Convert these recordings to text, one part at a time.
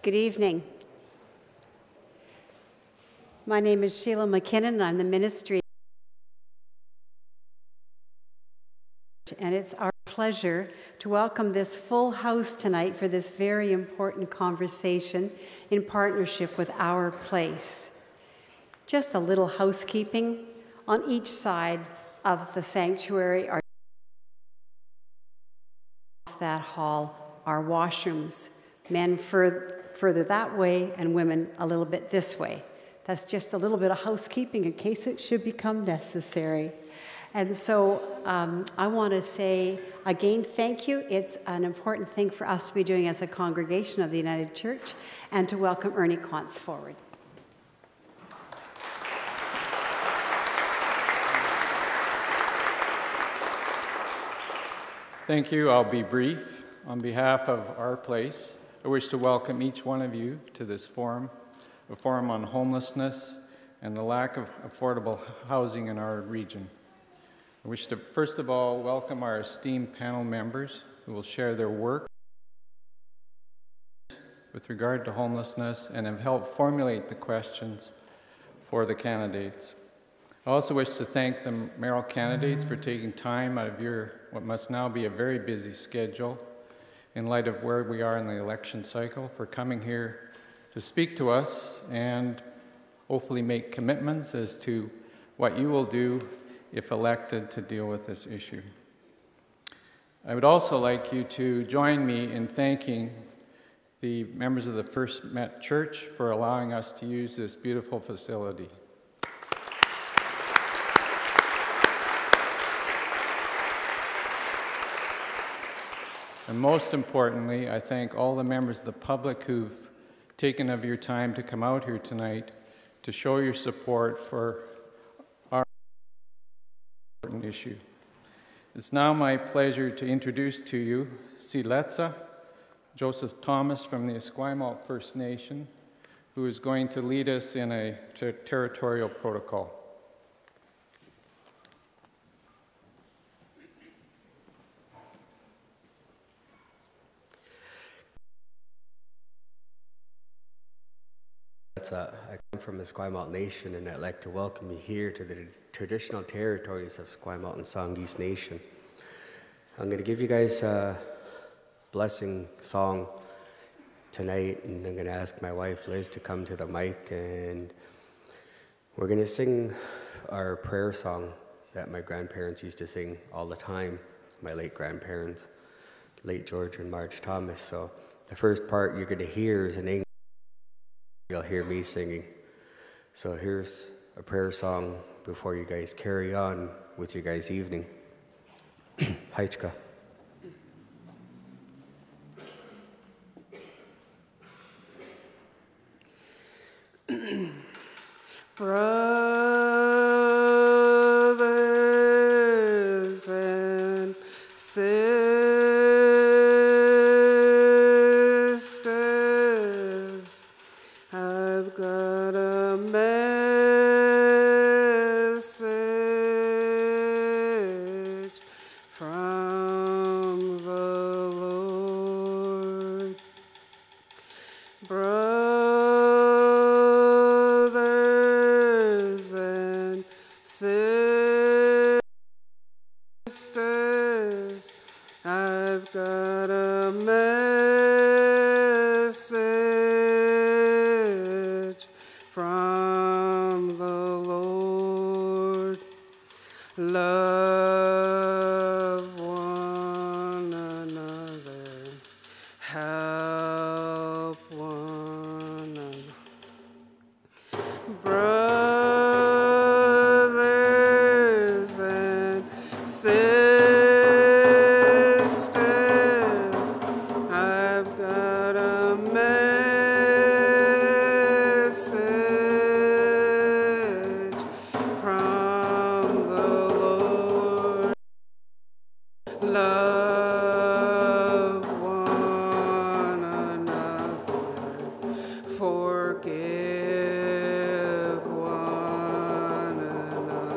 Good evening. My name is Sheila McKinnon, and I'm the ministry. And it's our pleasure to welcome this full house tonight for this very important conversation in partnership with Our Place. Just a little housekeeping. On each side of the sanctuary are that hall are washrooms, men further that way and women a little bit this way. That's just a little bit of housekeeping in case it should become necessary. And so I want to say again, thank you. It's an important thing for us to be doing as a congregation of the United Church, and to welcome Ernie Quantz forward. Thank you. I'll be brief. On behalf of Our Place, I wish to welcome each one of you to this forum, a forum on homelessness and the lack of affordable housing in our region. I wish to first of all welcome our esteemed panel members who will share their work with regard to homelessness and have helped formulate the questions for the candidates. I also wish to thank the Mayoral Candidates for taking time out of what must now be a very busy schedule in light of where we are in the election cycle, for coming here to speak to us and hopefully make commitments as to what you will do if elected to deal with this issue. I would also like you to join me in thanking the members of the First Met Church for allowing us to use this beautiful facility. And most importantly, I thank all the members of the public who've taken of your time to come out here tonight to show your support for our important issue. It's now my pleasure to introduce to you Siletza, Joseph Thomas from the Esquimalt First Nation, who is going to lead us in a territorial protocol. I come from the Esquimalt Nation, and I'd like to welcome you here to the traditional territories of Esquimalt and Songhees Nation. I'm going to give you guys a blessing song tonight, and I'm going to ask my wife Liz to come to the mic, and we're going to sing our prayer song that my grandparents used to sing all the time, my late grandparents, late George and Marge Thomas. So the first part you're going to hear is in English. You'll hear me singing. So here's a prayer song before you guys carry on with your guys' evening. Haichka. Brothers and sisters, I've got a message from the Lord. Brothers and sisters, I've got a message from the Lord. Love one another, help one another. Brothers and sisters, I've got a message from the Lord. Love one another, forgive one another.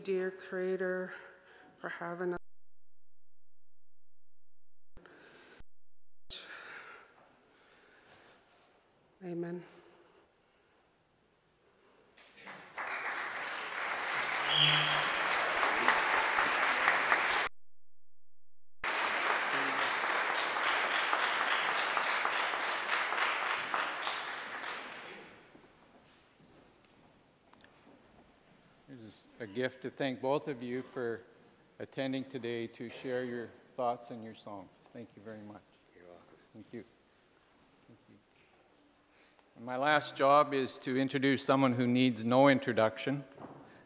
dear Creator, for having us. Amen. Here's a gift to thank both of you for attending today to share your thoughts and your songs. Thank you very much. You're welcome. Thank you. Thank you. And my last job is to introduce someone who needs no introduction,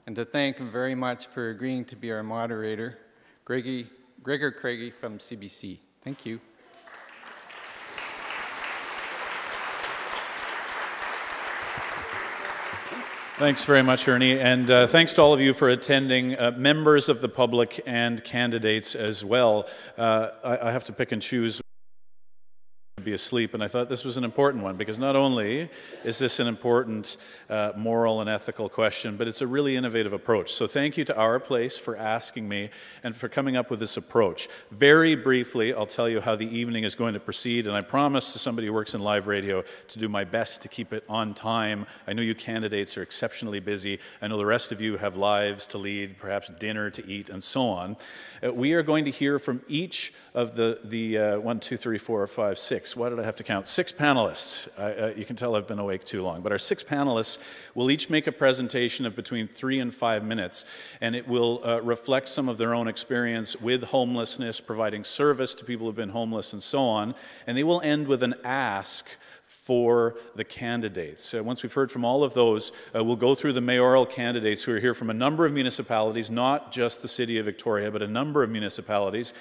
and to thank him very much for agreeing to be our moderator, Gregor Craigie from CBC. Thank you. Thanks very much, Ernie, and thanks to all of you for attending, members of the public and candidates as well. I have to pick and choose. Be asleep, and I thought this was an important one because not only is this an important moral and ethical question, but it's a really innovative approach. So thank you to Our Place for asking me and for coming up with this approach. Very briefly, I'll tell you how the evening is going to proceed, and I promise to somebody who works in live radio to do my best to keep it on time. I know you candidates are exceptionally busy. I know the rest of you have lives to lead, perhaps dinner to eat, and so on. We are going to hear from each of the 1, 2, 3, 4, 5, 6. Why did I have to count? 6 panelists. You can tell I've been awake too long. But our 6 panelists will each make a presentation of between 3 and 5 minutes, and it will reflect some of their own experience with homelessness, providing service to people who have been homeless, and so on. And they will end with an ask for the candidates. Once we've heard from all of those, we'll go through the mayoral candidates who are here from a number of municipalities, not just the city of Victoria, but a number of municipalities.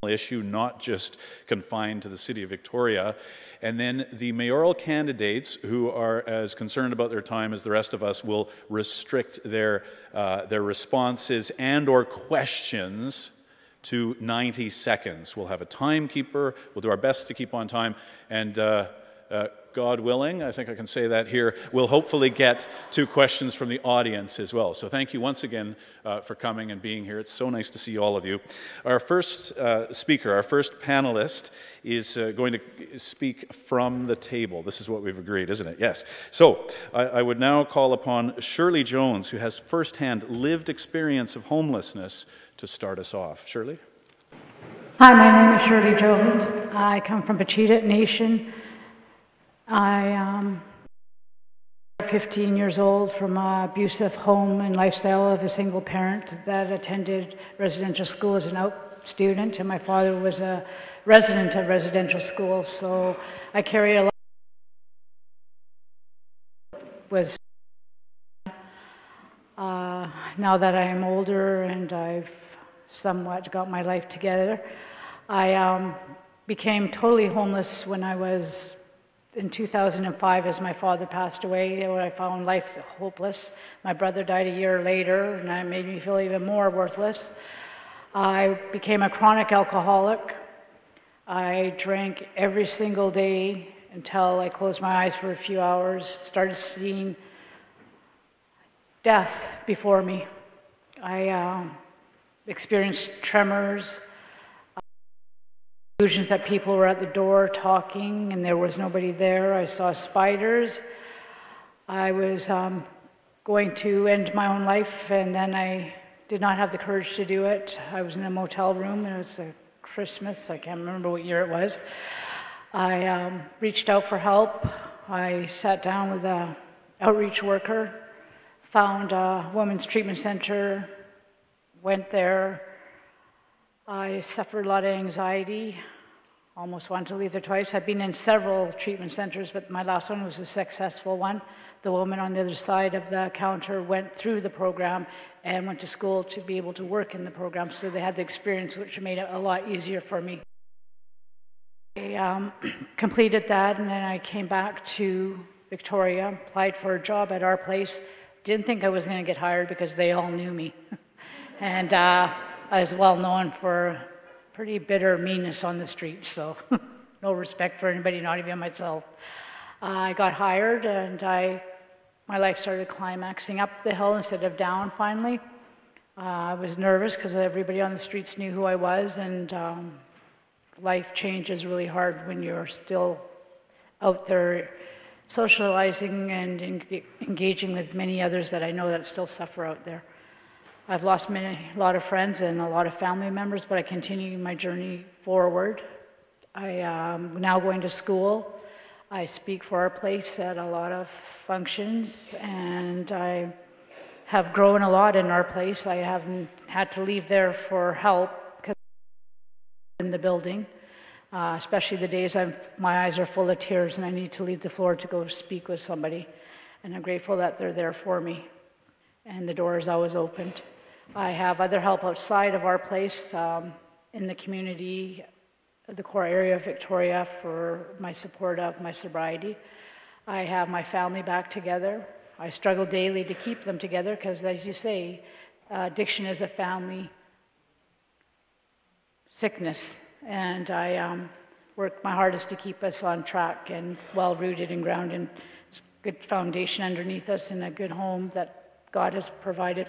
Issue not just confined to the city of Victoria. And then the mayoral candidates, who are as concerned about their time as the rest of us, will restrict their responses and or questions to 90 seconds. We'll have a timekeeper. We'll do our best to keep on time, and God willing, I think I can say that here, we'll hopefully get to questions from the audience as well. So thank you once again for coming and being here. It's so nice to see all of you. Our first speaker, our first panelist, is going to speak from the table. This is what we've agreed, isn't it? Yes. So I would now call upon Shirley Jones, who has firsthand lived experience of homelessness, to start us off. Shirley? Hi, my name is Shirley Jones. I come from Pachita Nation. I am 15 years old from an abusive home and lifestyle of a single parent that attended residential school as an out student, and my father was a resident of residential school, so I carry a lot. Now that I am older and I've somewhat got my life together, I became totally homeless when I was in 2005 as my father passed away, when I found life hopeless. My brother died a year later, and that made me feel even more worthless. I became a chronic alcoholic. I drank every single day until I closed my eyes for a few hours, started seeing death before me. I experienced tremors, illusions that people were at the door talking and there was nobody there. I saw spiders. I was going to end my own life, and then I did not have the courage to do it. I was in a motel room, and it was a Christmas. I can't remember what year it was. I reached out for help. I sat down with an outreach worker, found a women's treatment center, went there. I suffered a lot of anxiety, almost wanted to leave there twice. I've been in several treatment centers, but my last one was a successful one. The woman on the other side of the counter went through the program and went to school to be able to work in the program, so they had the experience, which made it a lot easier for me. I completed that, and then I came back to Victoria, applied for a job at Our Place. Didn't think I was going to get hired because they all knew me. And I was well known for pretty bitter meanness on the streets, so no respect for anybody, not even myself. I got hired, and I my life started climaxing up the hill instead of down finally. I was nervous because everybody on the streets knew who I was, and life change is really hard when you're still out there socializing and engaging with many others that I know that still suffer out there. I've lost a lot of friends and a lot of family members, but I continue my journey forward. I am now going to school. I speak for our place at a lot of functions, and I have grown a lot in our place. I haven't had to leave there for help because I'm in the building, especially the days my eyes are full of tears and I need to leave the floor to go speak with somebody. And I'm grateful that they're there for me, and the door is always opened. I have other help outside of our place in the community, the core area of Victoria, for my support of my sobriety. I have my family back together. I struggle daily to keep them together because, as you say, addiction is a family sickness. And I work my hardest to keep us on track and well-rooted and grounded. It's a good foundation underneath us and a good home that God has provided.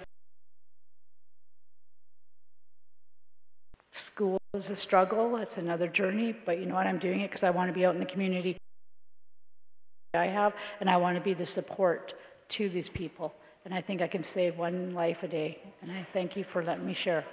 School is a struggle. It's another journey. But you know what? I'm doing it because I want to be out in the community I have, and I want to be the support to these people. And I think I can save one life a day. And I thank you for letting me share.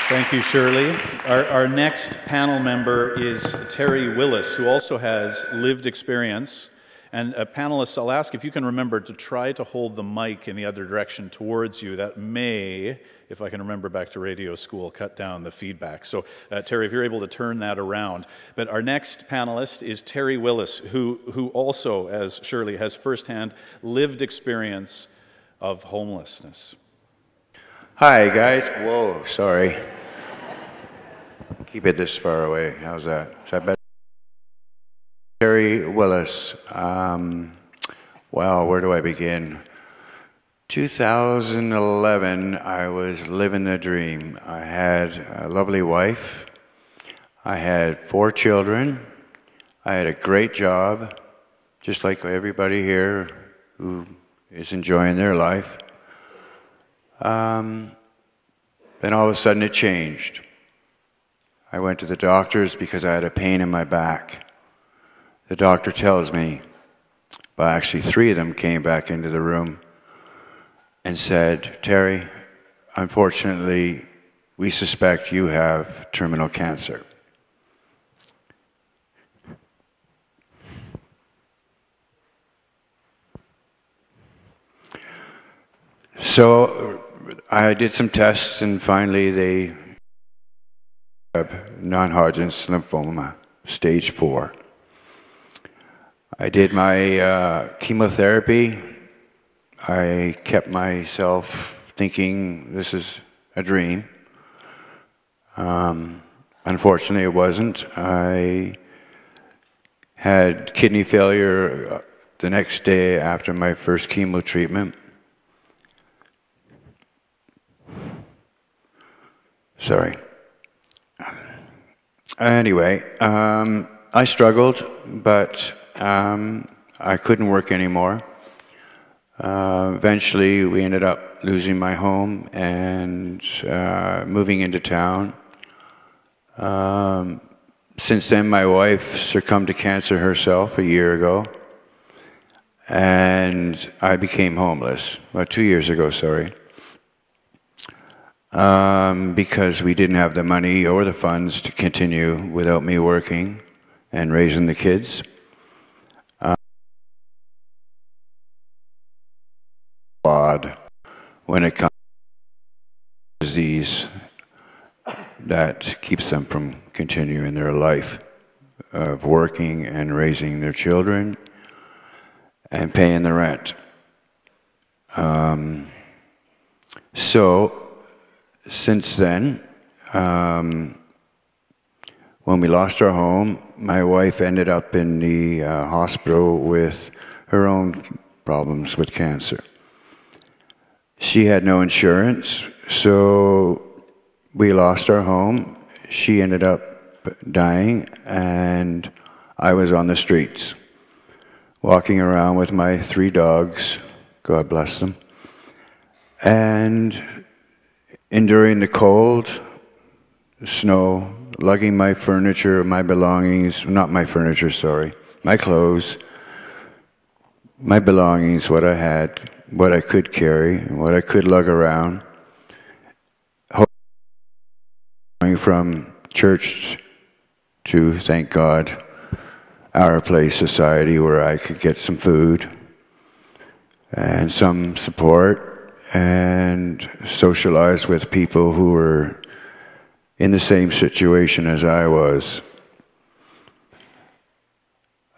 Thank you, Shirley. Our next panel member is Terry Willis, who also has lived experience. And panelists, I'll ask if you can remember to try to hold the mic in the other direction towards you. That may, if I can remember back to radio school, cut down the feedback. So, Terry, if you're able to turn that around. But our next panelist is Terry Willis, who also, as Shirley, has firsthand lived experience of homelessness. Hi, guys. Whoa, sorry. Keep it this far away. How's that? Is that better? Terry Willis. Well, where do I begin? 2011, I was living the dream. I had a lovely wife. I had 4 children. I had a great job, just like everybody here who is enjoying their life. Then all of a sudden it changed. I went to the doctors because I had a pain in my back. The doctor tells me, well, actually 3 of them came back into the room and said, Terry, unfortunately, we suspect you have terminal cancer. So I did some tests, and finally they have non-Hodgkin's lymphoma, stage 4. I did my chemotherapy. I kept myself thinking this is a dream. Unfortunately, it wasn't. I had kidney failure the next day after my first chemo treatment. Sorry. Anyway, I struggled, but I couldn't work anymore. Eventually, we ended up losing my home and moving into town. Since then, my wife succumbed to cancer herself a year ago, and I became homeless, about 2 years ago, sorry. Because we didn't have the money or the funds to continue without me working and raising the kids. Odd when it comes to disease that keeps them from continuing their life of working and raising their children and paying the rent. So since then, when we lost our home, my wife ended up in the hospital with her own problems with cancer. She had no insurance. so we lost our home. She ended up dying, and I was on the streets, walking around with my 3 dogs, God bless them, and enduring the cold, the snow, lugging my furniture, my belongings, not my furniture, sorry, my clothes, my belongings, what I had, what I could carry, what I could lug around, going from church to, thank God, Our Place Society, where I could get some food and some support and socialize with people who were in the same situation as I was.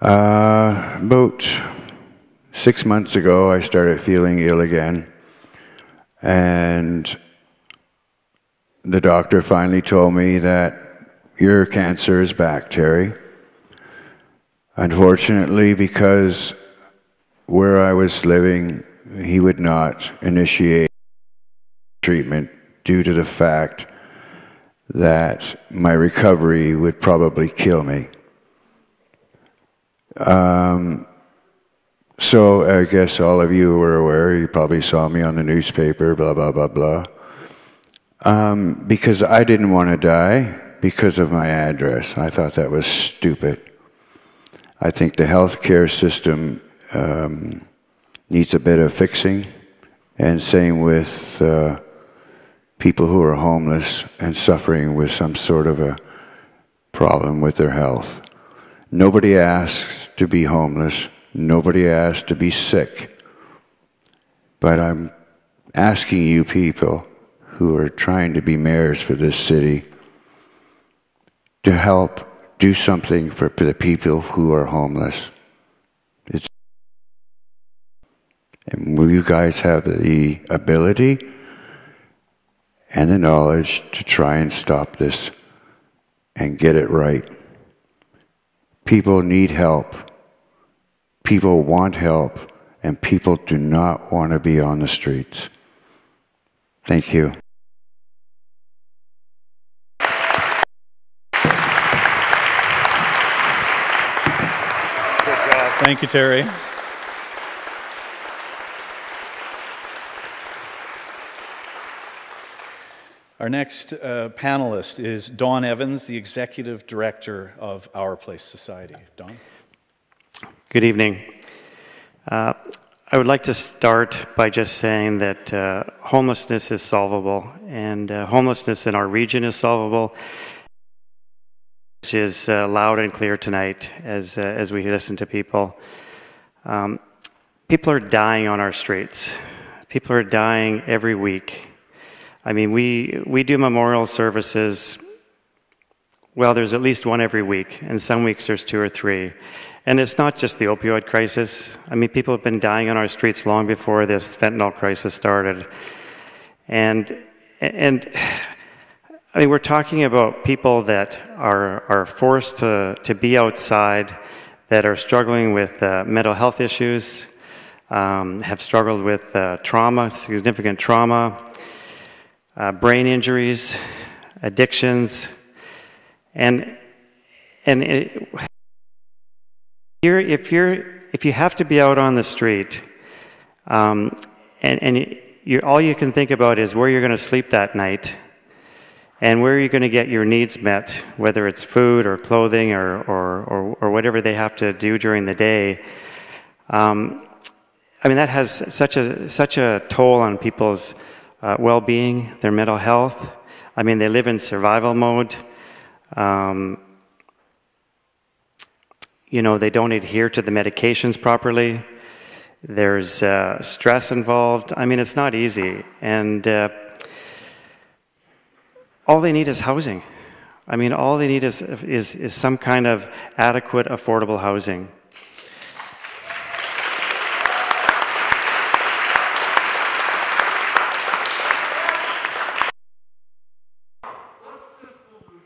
About 6 months ago, I started feeling ill again, and the doctor finally told me that your cancer is back, Terry. Unfortunately, because where I was living, he would not initiate treatment due to the fact that my recovery would probably kill me. So I guess all of you were aware, you probably saw me on the newspaper, blah, blah, blah, blah. Because I didn't want to die because of my address. I thought that was stupid. I think the healthcare system needs a bit of fixing, and same with people who are homeless and suffering with some sort of a problem with their health. Nobody asks to be homeless. Nobody asks to be sick. But I'm asking you people who are trying to be mayors for this city to help do something for the people who are homeless. And you guys have the ability and the knowledge to try and stop this and get it right. People need help. People want help, and people do not want to be on the streets. Thank you. Thank you, Terry. Our next panelist is Dawn Evans, the Executive Director of Our Place Society. Dawn? Good evening. I would like to start by just saying that homelessness is solvable, and homelessness in our region is solvable, which is loud and clear tonight as we listen to people. People are dying on our streets. People are dying every week. I mean, we do memorial services, well, there's at least one every week, and some weeks there's 2 or 3. And it's not just the opioid crisis. I mean, people have been dying on our streets long before this fentanyl crisis started. And I mean, we're talking about people that are forced to be outside, that are struggling with mental health issues, have struggled with trauma, significant trauma, brain injuries, addictions, and if you have to be out on the street, all you can think about is where you're going to sleep that night, and where you're going to get your needs met, whether it's food or clothing or whatever they have to do during the day. I mean, that has such a toll on people's well-being, their mental health. I mean, they live in survival mode. You know, they don't adhere to the medications properly. There's stress involved. I mean, it's not easy. And all they need is housing. I mean, all they need is some kind of adequate, affordable housing.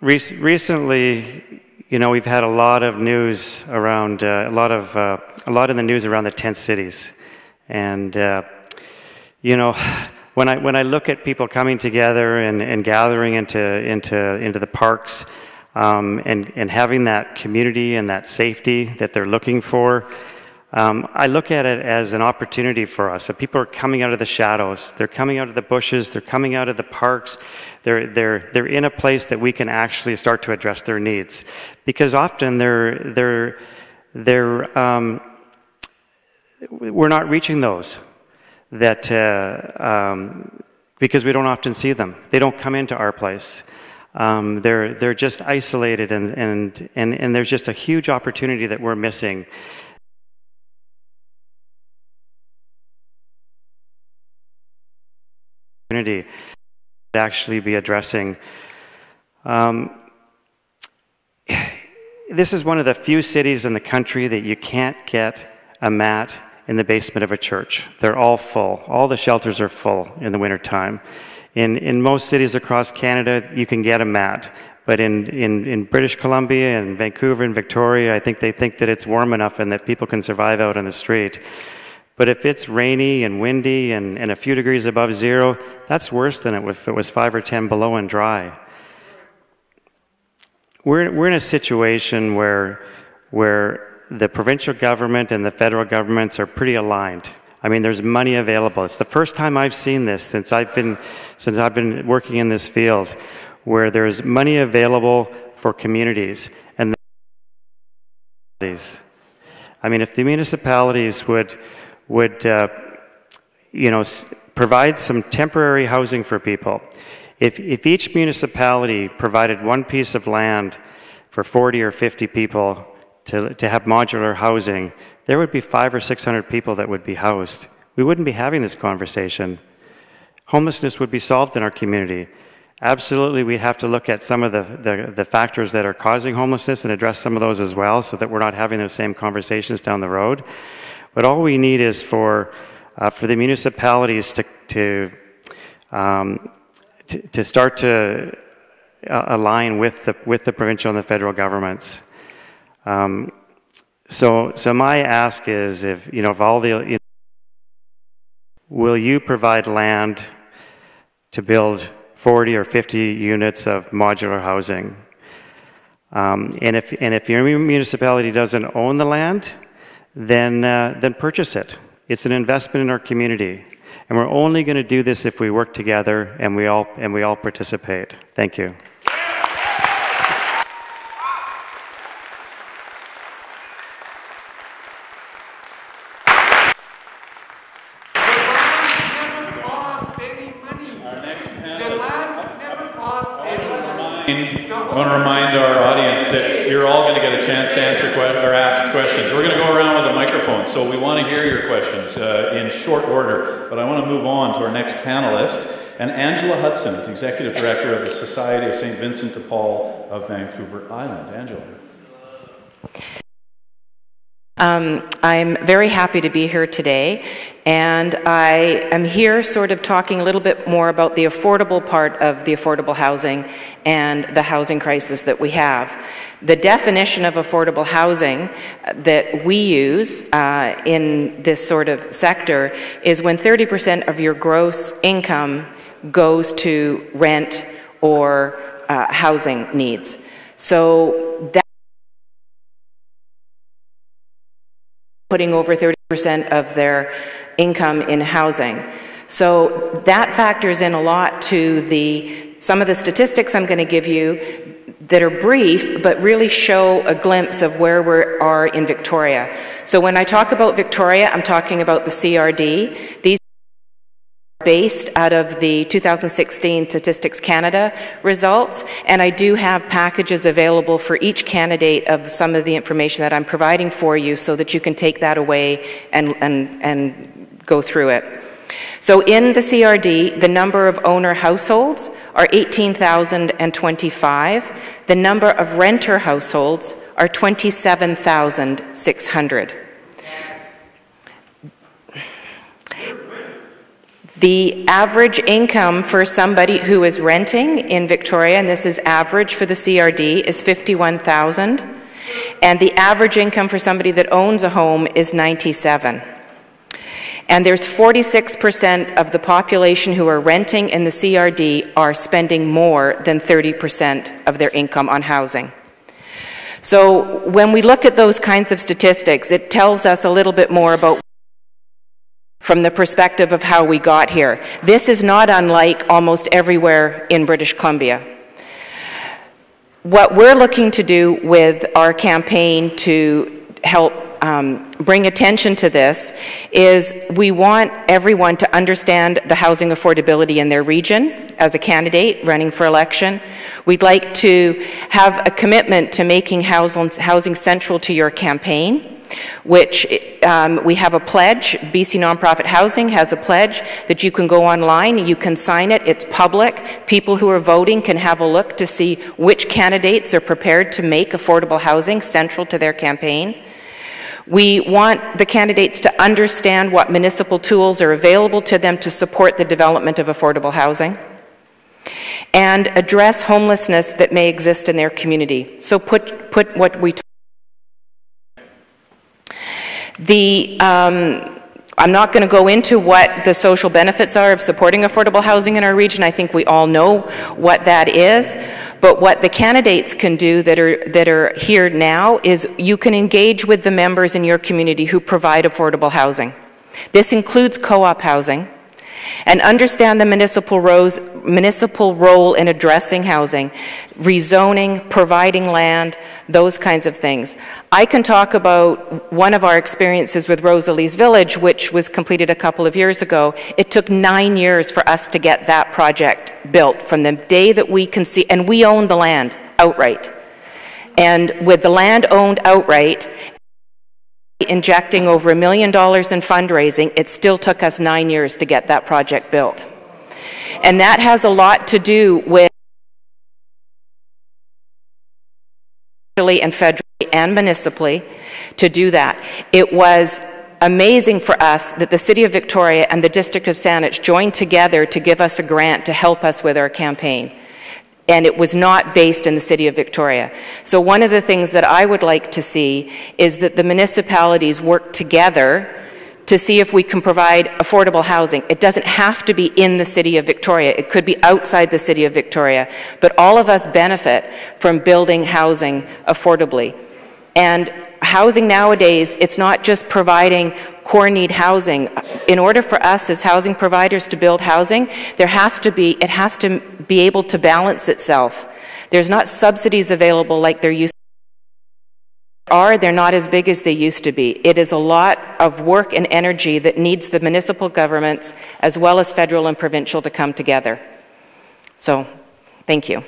Recently, you know, we've had a lot of news around a lot in the news around the tent cities, and you know, When I look at people coming together and gathering into the parks and having that community and that safety that they're looking for, I look at it as an opportunity for us. So people are coming out of the shadows, they're coming out of the bushes, they're coming out of the parks, they're in a place that we can actually start to address their needs. Because often we're not reaching those that because we don't often see them. They don't come into our place. They're just isolated, and there's just a huge opportunity that we're missing. To actually be addressing. This is one of the few cities in the country that you can't get a mat in the basement of a church. They're all full. All the shelters are full in the wintertime. In most cities across Canada, you can get a mat. But in British Columbia and Vancouver and Victoria, I think they think that it's warm enough and that people can survive out on the street. But if it's rainy and windy and a few degrees above zero, that's worse than if it was 5 or 10 below and dry. We're in a situation where the provincial government and the federal governments are pretty aligned. I mean, there's money available. It's the first time I've seen this since I've been working in this field, where there's money available for communities and I mean, if the municipalities would provide some temporary housing for people. If each municipality provided one piece of land for 40 or 50 people to have modular housing, there would be 500 or 600 people that would be housed. We wouldn't be having this conversation. Homelessness would be solved in our community. Absolutely, we'd have to look at some of the factors that are causing homelessness and address some of those as well, so that we're not having those same conversations down the road. But all we need is for the municipalities to start to align with the provincial and the federal governments. So my ask is, will you provide land to build 40 or 50 units of modular housing? And if your municipality doesn't own the land, then purchase it. It's an investment in our community, and we're only going to do this if we work together and we all participate. Thank you. I want to remind our audience that you're all going to get a chance to answer or ask questions. We're going to go around with a microphone, so we want to hear your questions in short order. But I want to move on to our next panelist. And Angela Hudson is the Executive Director of the Society of St. Vincent de Paul of Vancouver Island. Angela. I'm very happy to be here today, and I am here sort of talking a little bit more about the affordable part of the affordable housing and the housing crisis that we have. The definition of affordable housing that we use in this sort of sector is when 30% of your gross income goes to rent or housing needs. So that putting over 30% of their income in housing. So that factors in a lot to some of the statistics I'm going to give you that are brief, but really show a glimpse of where we are in Victoria. So when I talk about Victoria, I'm talking about the CRD. These are based out of the 2016 Statistics Canada results, and I do have packages available for each candidate of some of the information that I'm providing for you so that you can take that away and go through it. So in the CRD, the number of owner households are 18,025. The number of renter households are 27,600. The average income for somebody who is renting in Victoria, and this is average for the CRD, is $51,000. And the average income for somebody that owns a home is $97,000. And there's 46% of the population who are renting in the CRD are spending more than 30% of their income on housing. So when we look at those kinds of statistics, it tells us a little bit more about from the perspective of how we got here. This is not unlike almost everywhere in British Columbia. What we're looking to do with our campaign to help bring attention to this is we want everyone to understand the housing affordability in their region as a candidate running for election. We'd like to have a commitment to making housing central to your campaign, which we have a pledge. BC Nonprofit Housing has a pledge that you can go online and you can sign it. It's public. People who are voting can have a look to see which candidates are prepared to make affordable housing central to their campaign. We want the candidates to understand what municipal tools are available to them to support the development of affordable housing and address homelessness that may exist in their community. So put what we talk. I'm not going to go into what the social benefits are of supporting affordable housing in our region. I think we all know what that is. But what the candidates can do that are here now is you can engage with the members in your community who provide affordable housing. This includes co-op housing, and understand the municipal role in addressing housing, rezoning, providing land, those kinds of things. I can talk about one of our experiences with Rosalie's Village, which was completed a couple of years ago. It took 9 years for us to get that project built from the day that we conceived, and we owned the land outright. And with the land owned outright, injecting over $1 million in fundraising, it still took us 9 years to get that project built. And that has a lot to do with and federally and municipally to do that. It was amazing for us that the City of Victoria and the District of Saanich joined together to give us a grant to help us with our campaign. And it was not based in the City of Victoria. So one of the things that I would like to see is that the municipalities work together to see if we can provide affordable housing. It doesn't have to be in the City of Victoria. It could be outside the City of Victoria. But all of us benefit from building housing affordably. And housing nowadays, it's not just providing core need housing. In order for us as housing providers to build housing, it has to be able to balance itself. There's not subsidies available like there used to be. They're not as big as they used to be. It is a lot of work and energy that needs the municipal governments as well as federal and provincial to come together. So, thank you.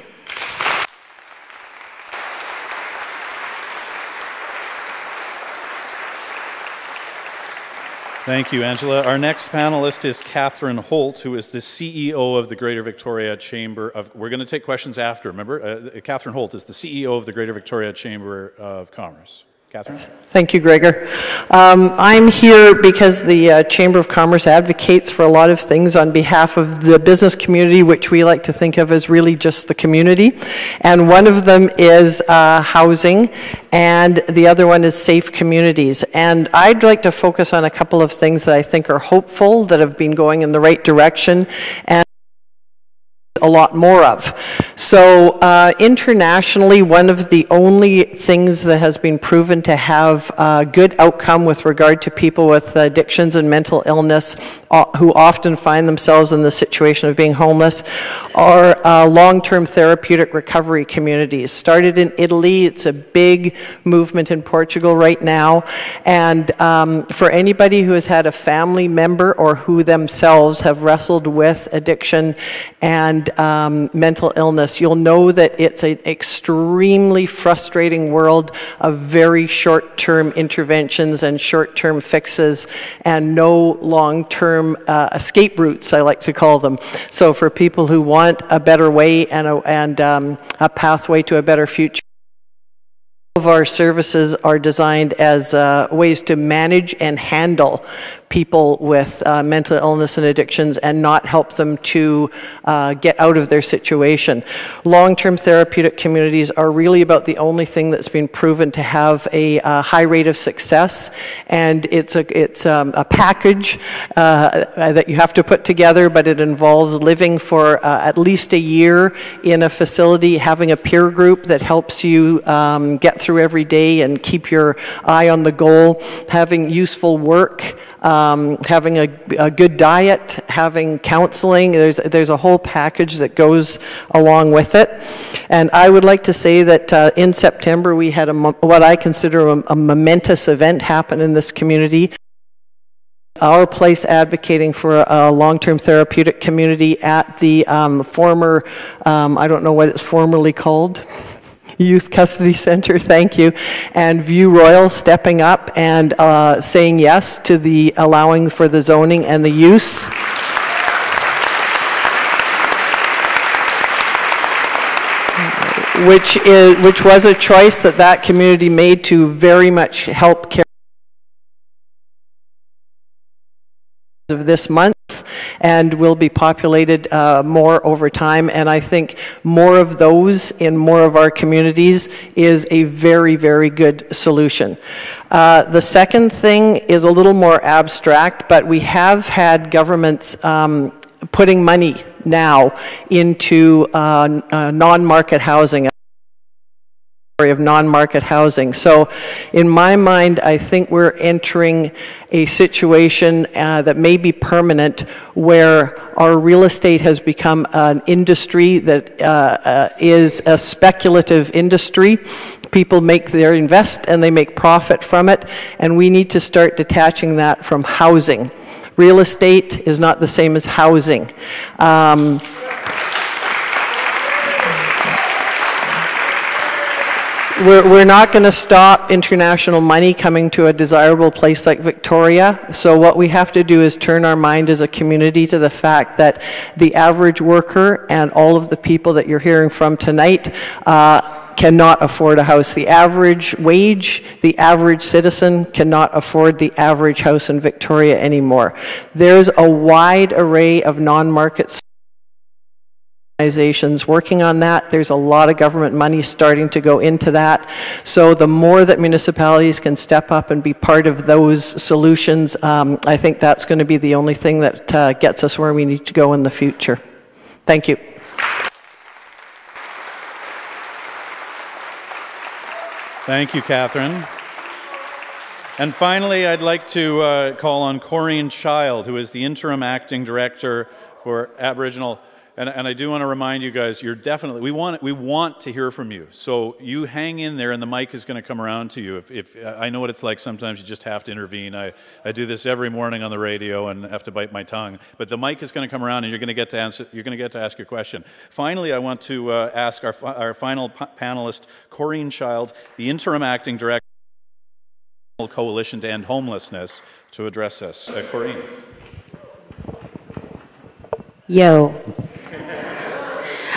Thank you, Angela. Our next panelist is Catherine Holt, who is the CEO of the Greater Victoria Chamber of... We're going to take questions after, remember? Catherine Holt is the CEO of the Greater Victoria Chamber of Commerce. Catherine? Thank you, Gregor. I'm here because the Chamber of Commerce advocates for a lot of things on behalf of the business community, which we like to think of as really just the community. And one of them is housing, and the other one is safe communities. And I'd like to focus on a couple of things that I think are hopeful, that have been going in the right direction, and a lot more of. So internationally, one of the only things that has been proven to have a good outcome with regard to people with addictions and mental illness who often find themselves in the situation of being homeless are long-term therapeutic recovery communities. Started in Italy, it's a big movement in Portugal right now, and for anybody who has had a family member or who themselves have wrestled with addiction and mental illness, you'll know that it's an extremely frustrating world of very short-term interventions and short-term fixes and no long-term escape routes, I like to call them. So for people who want a better way and a pathway to a better future, of our services are designed as ways to manage and handle people with mental illness and addictions and not help them to get out of their situation. Long-term therapeutic communities are really about the only thing that's been proven to have a high rate of success, and it's a package that you have to put together, but it involves living for at least a year in a facility, having a peer group that helps you get through every day and keep your eye on the goal, having useful work, having a good diet, having counseling. There's a whole package that goes along with it. And I would like to say that in September we had what I consider a momentous event happen in this community. Our place advocating for a long-term therapeutic community at the former, I don't know what it's formerly called, Youth Custody Center, thank you, and View Royal stepping up and saying yes to the allowing for the zoning and the use. Which was a choice that community made to very much help care of this month, and will be populated more over time. And I think more of those in more of our communities is a very, very good solution. The second thing is a little more abstract, but we have had governments putting money now into non-market housing, of non-market housing. So in my mind, I think we're entering a situation that may be permanent, where our real estate has become an industry that is a speculative industry. People invest and they make profit from it, and we need to start detaching that from housing. Real estate is not the same as housing. We're not going to stop international money coming to a desirable place like Victoria. So what we have to do is turn our mind as a community to the fact that the average worker and all of the people that you're hearing from tonight cannot afford a house. The average wage, the average citizen cannot afford the average house in Victoria anymore. There's a wide array of non-market organizations working on that. There's a lot of government money starting to go into that. So the more that municipalities can step up and be part of those solutions, I think that's going to be the only thing that gets us where we need to go in the future. Thank you. Thank you, Catherine. And finally, I'd like to call on Corinne Child, who is the Interim Acting Director for Aboriginal. And I do want to remind you guys, you're definitely, we want to hear from you. So you hang in there, and the mic is going to come around to you. If I know what it's like, sometimes you just have to intervene. I do this every morning on the radio and have to bite my tongue. But the mic is going to come around, and you're going to get to answer. You're going to get to ask your question. Finally, I want to ask our final panelist, Corinne Child, the Interim Acting Director of the Coalition to End Homelessness, to address us. Corinne. Yo.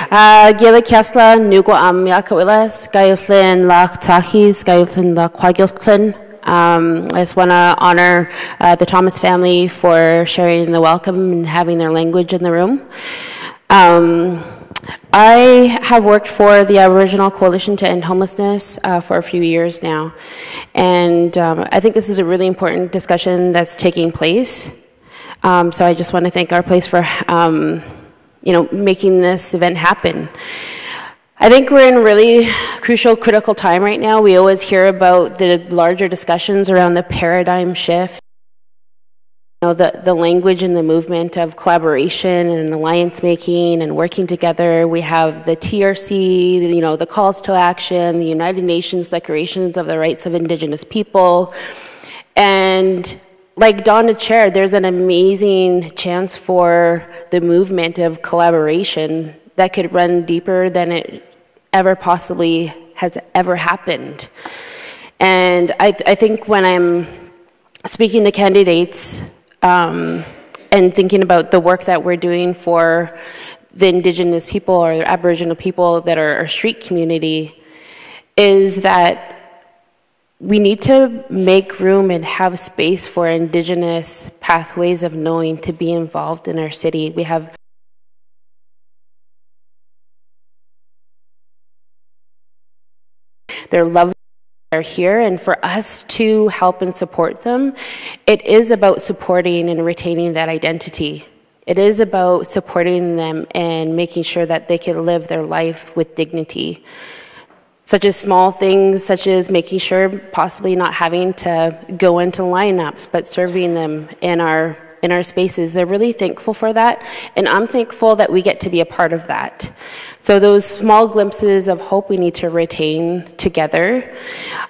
Gila Kesla, Nugo Yakawila, Skyflin, Lach Tahi, Skyflin, La Quagilflin. I just want to honor the Thomas family for sharing the welcome and having their language in the room. I have worked for the Aboriginal Coalition to End Homelessness for a few years now. And I think this is a really important discussion that's taking place. So I just want to thank our place for making this event happen. I think we're in a really crucial, critical time right now. We always hear about the larger discussions around the paradigm shift, the language and the movement of collaboration and alliance making and working together. We have the TRC, the calls to action, the United Nations Declarations of the Rights of Indigenous People. And like Donna shared, there's an amazing chance for the movement of collaboration that could run deeper than it ever possibly has ever happened. And I think when I'm speaking to candidates and thinking about the work that we're doing for the Indigenous people or Aboriginal people that are our street community, is that we need to make room and have space for Indigenous pathways of knowing to be involved in our city. We have their love are here, and for us to help and support them, it is about supporting and retaining that identity. It is about supporting them and making sure that they can live their life with dignity. Such as small things, such as making sure possibly not having to go into lineups, but serving them in our spaces. They're really thankful for that, and I'm thankful that we get to be a part of that. So those small glimpses of hope we need to retain together.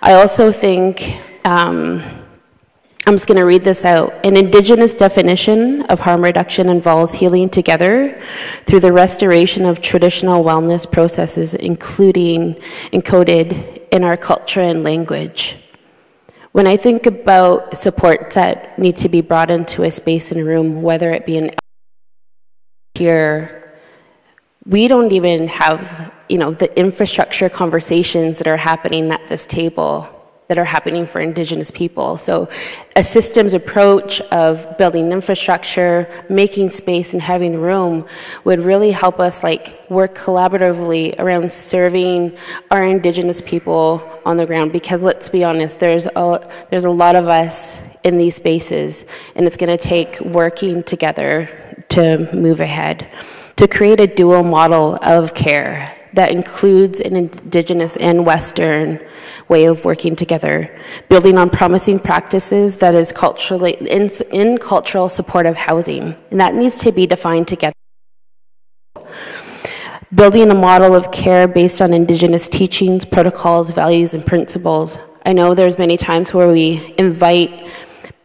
I also think, I'm just going to read this out. An Indigenous definition of harm reduction involves healing together through the restoration of traditional wellness processes, including encoded in our culture and language. When I think about supports that need to be brought into a space and room, whether it be here, we don't even have, the infrastructure conversations that are happening at this table that are happening for Indigenous people. So a systems approach of building infrastructure, making space, and having room would really help us work collaboratively around serving our Indigenous people on the ground, because let's be honest, there's a lot of us in these spaces, and it's gonna take working together to move ahead, to create a dual model of care that includes an Indigenous and Western way of working together, building on promising practices that is culturally in cultural supportive housing, and that needs to be defined together. Building a model of care based on Indigenous teachings, protocols, values, and principles. I know there's many times where we invite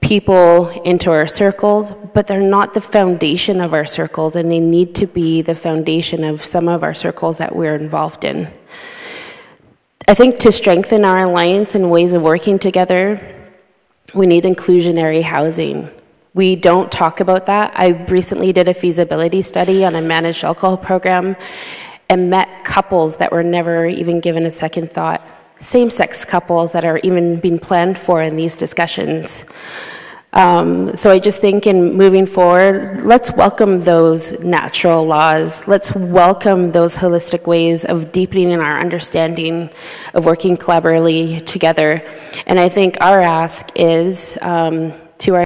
people into our circles, but they're not the foundation of our circles, and they need to be the foundation of some of our circles that we're involved in. I think to strengthen our alliance and ways of working together, we need inclusionary housing. We don't talk about that. I recently did a feasibility study on a managed alcohol program and met couples that were never even given a second thought. Same-sex couples that are even being planned for in these discussions. So I just think in moving forward, let's welcome those natural laws. Let's welcome those holistic ways of deepening our understanding of working collaboratively together. And I think our ask is to our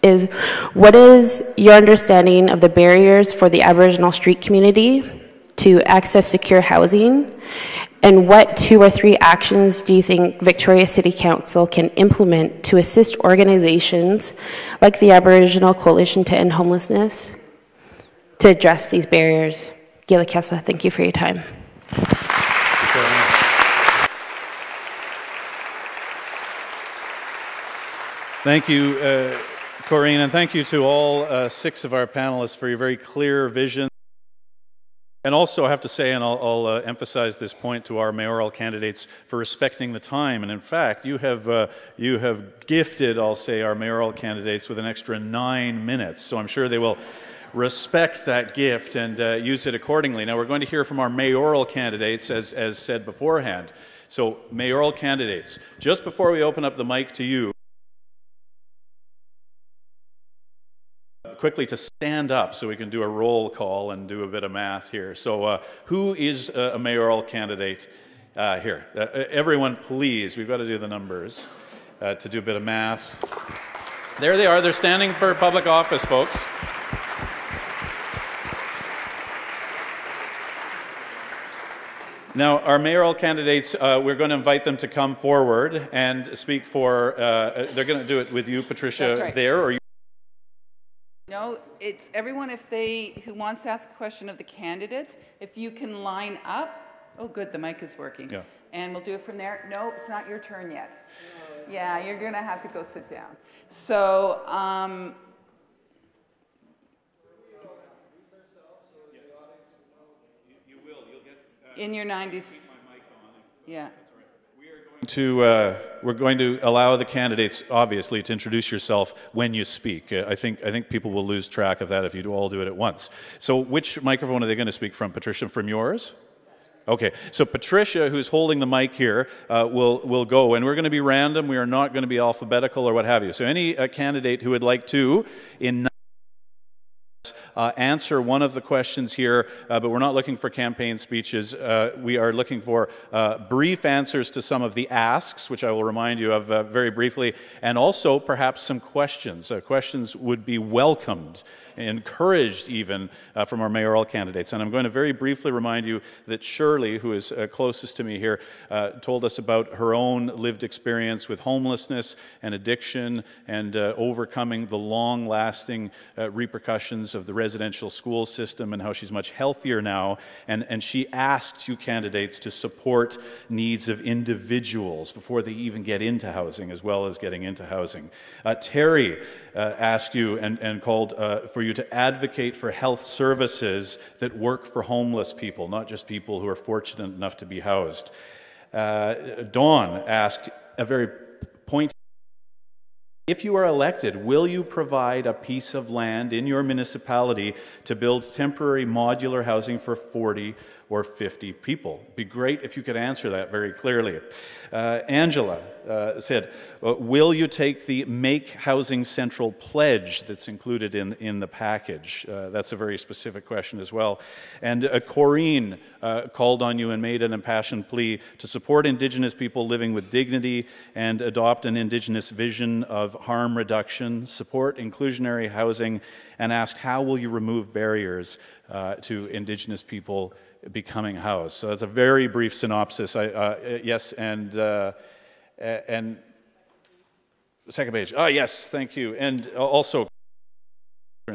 is, what is your understanding of the barriers for the Aboriginal street community to access secure housing? And what 2 or 3 actions do you think Victoria City Council can implement to assist organizations like the Aboriginal Coalition to End Homelessness to address these barriers? Gila Kesa, thank you for your time. Thank you, Corinne, and thank you to all 6 of our panelists for your very clear vision. And also, I have to say, and I'll emphasize this point to our mayoral candidates for respecting the time. And in fact, you have gifted, I'll say, our mayoral candidates with an extra 9 minutes. So I'm sure they will respect that gift and use it accordingly. Now, we're going to hear from our mayoral candidates, as said beforehand. So, mayoral candidates, just before we open up the mic to you, quickly to stand up so we can do a roll call and do a bit of math here. So who is a mayoral candidate here? Everyone, please, we've got to do the numbers to do a bit of math. There they are. They're standing for public office, folks. Now, our mayoral candidates, we're going to invite them to come forward and speak for, they're going to do it with you, Patricia, That's right. there, or you? No, it's everyone who wants to ask a question of the candidates, if you can line up. Oh, good, the mic is working. Yeah. And we'll do it from there. No, it's not your turn yet. Yeah, you're going to have to go sit down. So, in your 90s. Yeah. We're going to allow the candidates, obviously, to introduce yourself when you speak. I think people will lose track of that if you all do it at once. So which microphone are they going to speak from, Patricia? From yours? Okay, so Patricia, who's holding the mic here, will go, and we're going to be random. We are not going to be alphabetical or what have you. So any candidate who would like to, in answer one of the questions here, but we're not looking for campaign speeches. We are looking for brief answers to some of the asks, which I will remind you of very briefly, and also perhaps some questions. Questions would be welcomed, encouraged even, from our mayoral candidates. And I'm going to very briefly remind you that Shirley, who is closest to me here, told us about her own lived experience with homelessness and addiction and overcoming the long-lasting repercussions of the residential school system and how she's much healthier now. And she asked you candidates to support needs of individuals before they even get into housing, as well as getting into housing. Terry asked you and called for you to advocate for health services that work for homeless people, not just people who are fortunate enough to be housed. Dawn asked a very pointed: if you are elected, will you provide a piece of land in your municipality to build temporary modular housing for 40 or 50 people? It'd be great if you could answer that very clearly. Angela said, will you take the Make Housing Central pledge that's included in the package? That's a very specific question as well. And Corrine called on you and made an impassioned plea to support Indigenous people living with dignity and adopt an Indigenous vision of harm reduction, support inclusionary housing, and asked how will you remove barriers to Indigenous people becoming housed. So that's a very brief synopsis. Yes, and second page. Yes, thank you. And also,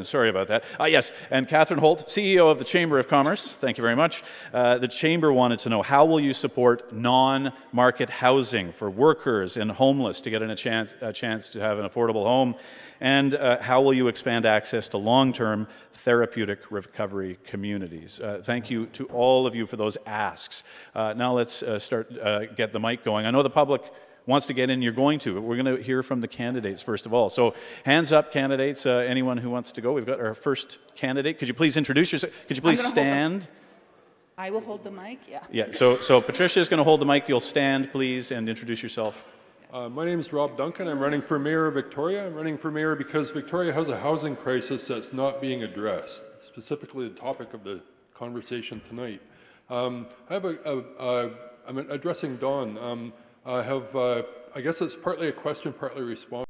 sorry about that. Yes, and Catherine Holt, CEO of the Chamber of Commerce. Thank you very much. The Chamber wanted to know, how will you support non-market housing for workers and homeless to get a chance to have an affordable home? And how will you expand access to long-term therapeutic recovery communities? Thank you to all of you for those asks. Now let's get the mic going. I know the public wants to get in, you're going to. We're going to hear from the candidates first of all. So hands up, candidates, anyone who wants to go. We've got our first candidate. Could you please introduce yourself? Could you please stand? I will hold the mic, yeah. Yeah, so Patricia is going to hold the mic. You'll stand, please, and introduce yourself. My name is Rob Duncan. I'm running for mayor of Victoria. I'm running for mayor because Victoria has a housing crisis that's not being addressed, specifically the topic of the conversation tonight. I'm addressing Dawn. I guess it's partly a question, partly a response.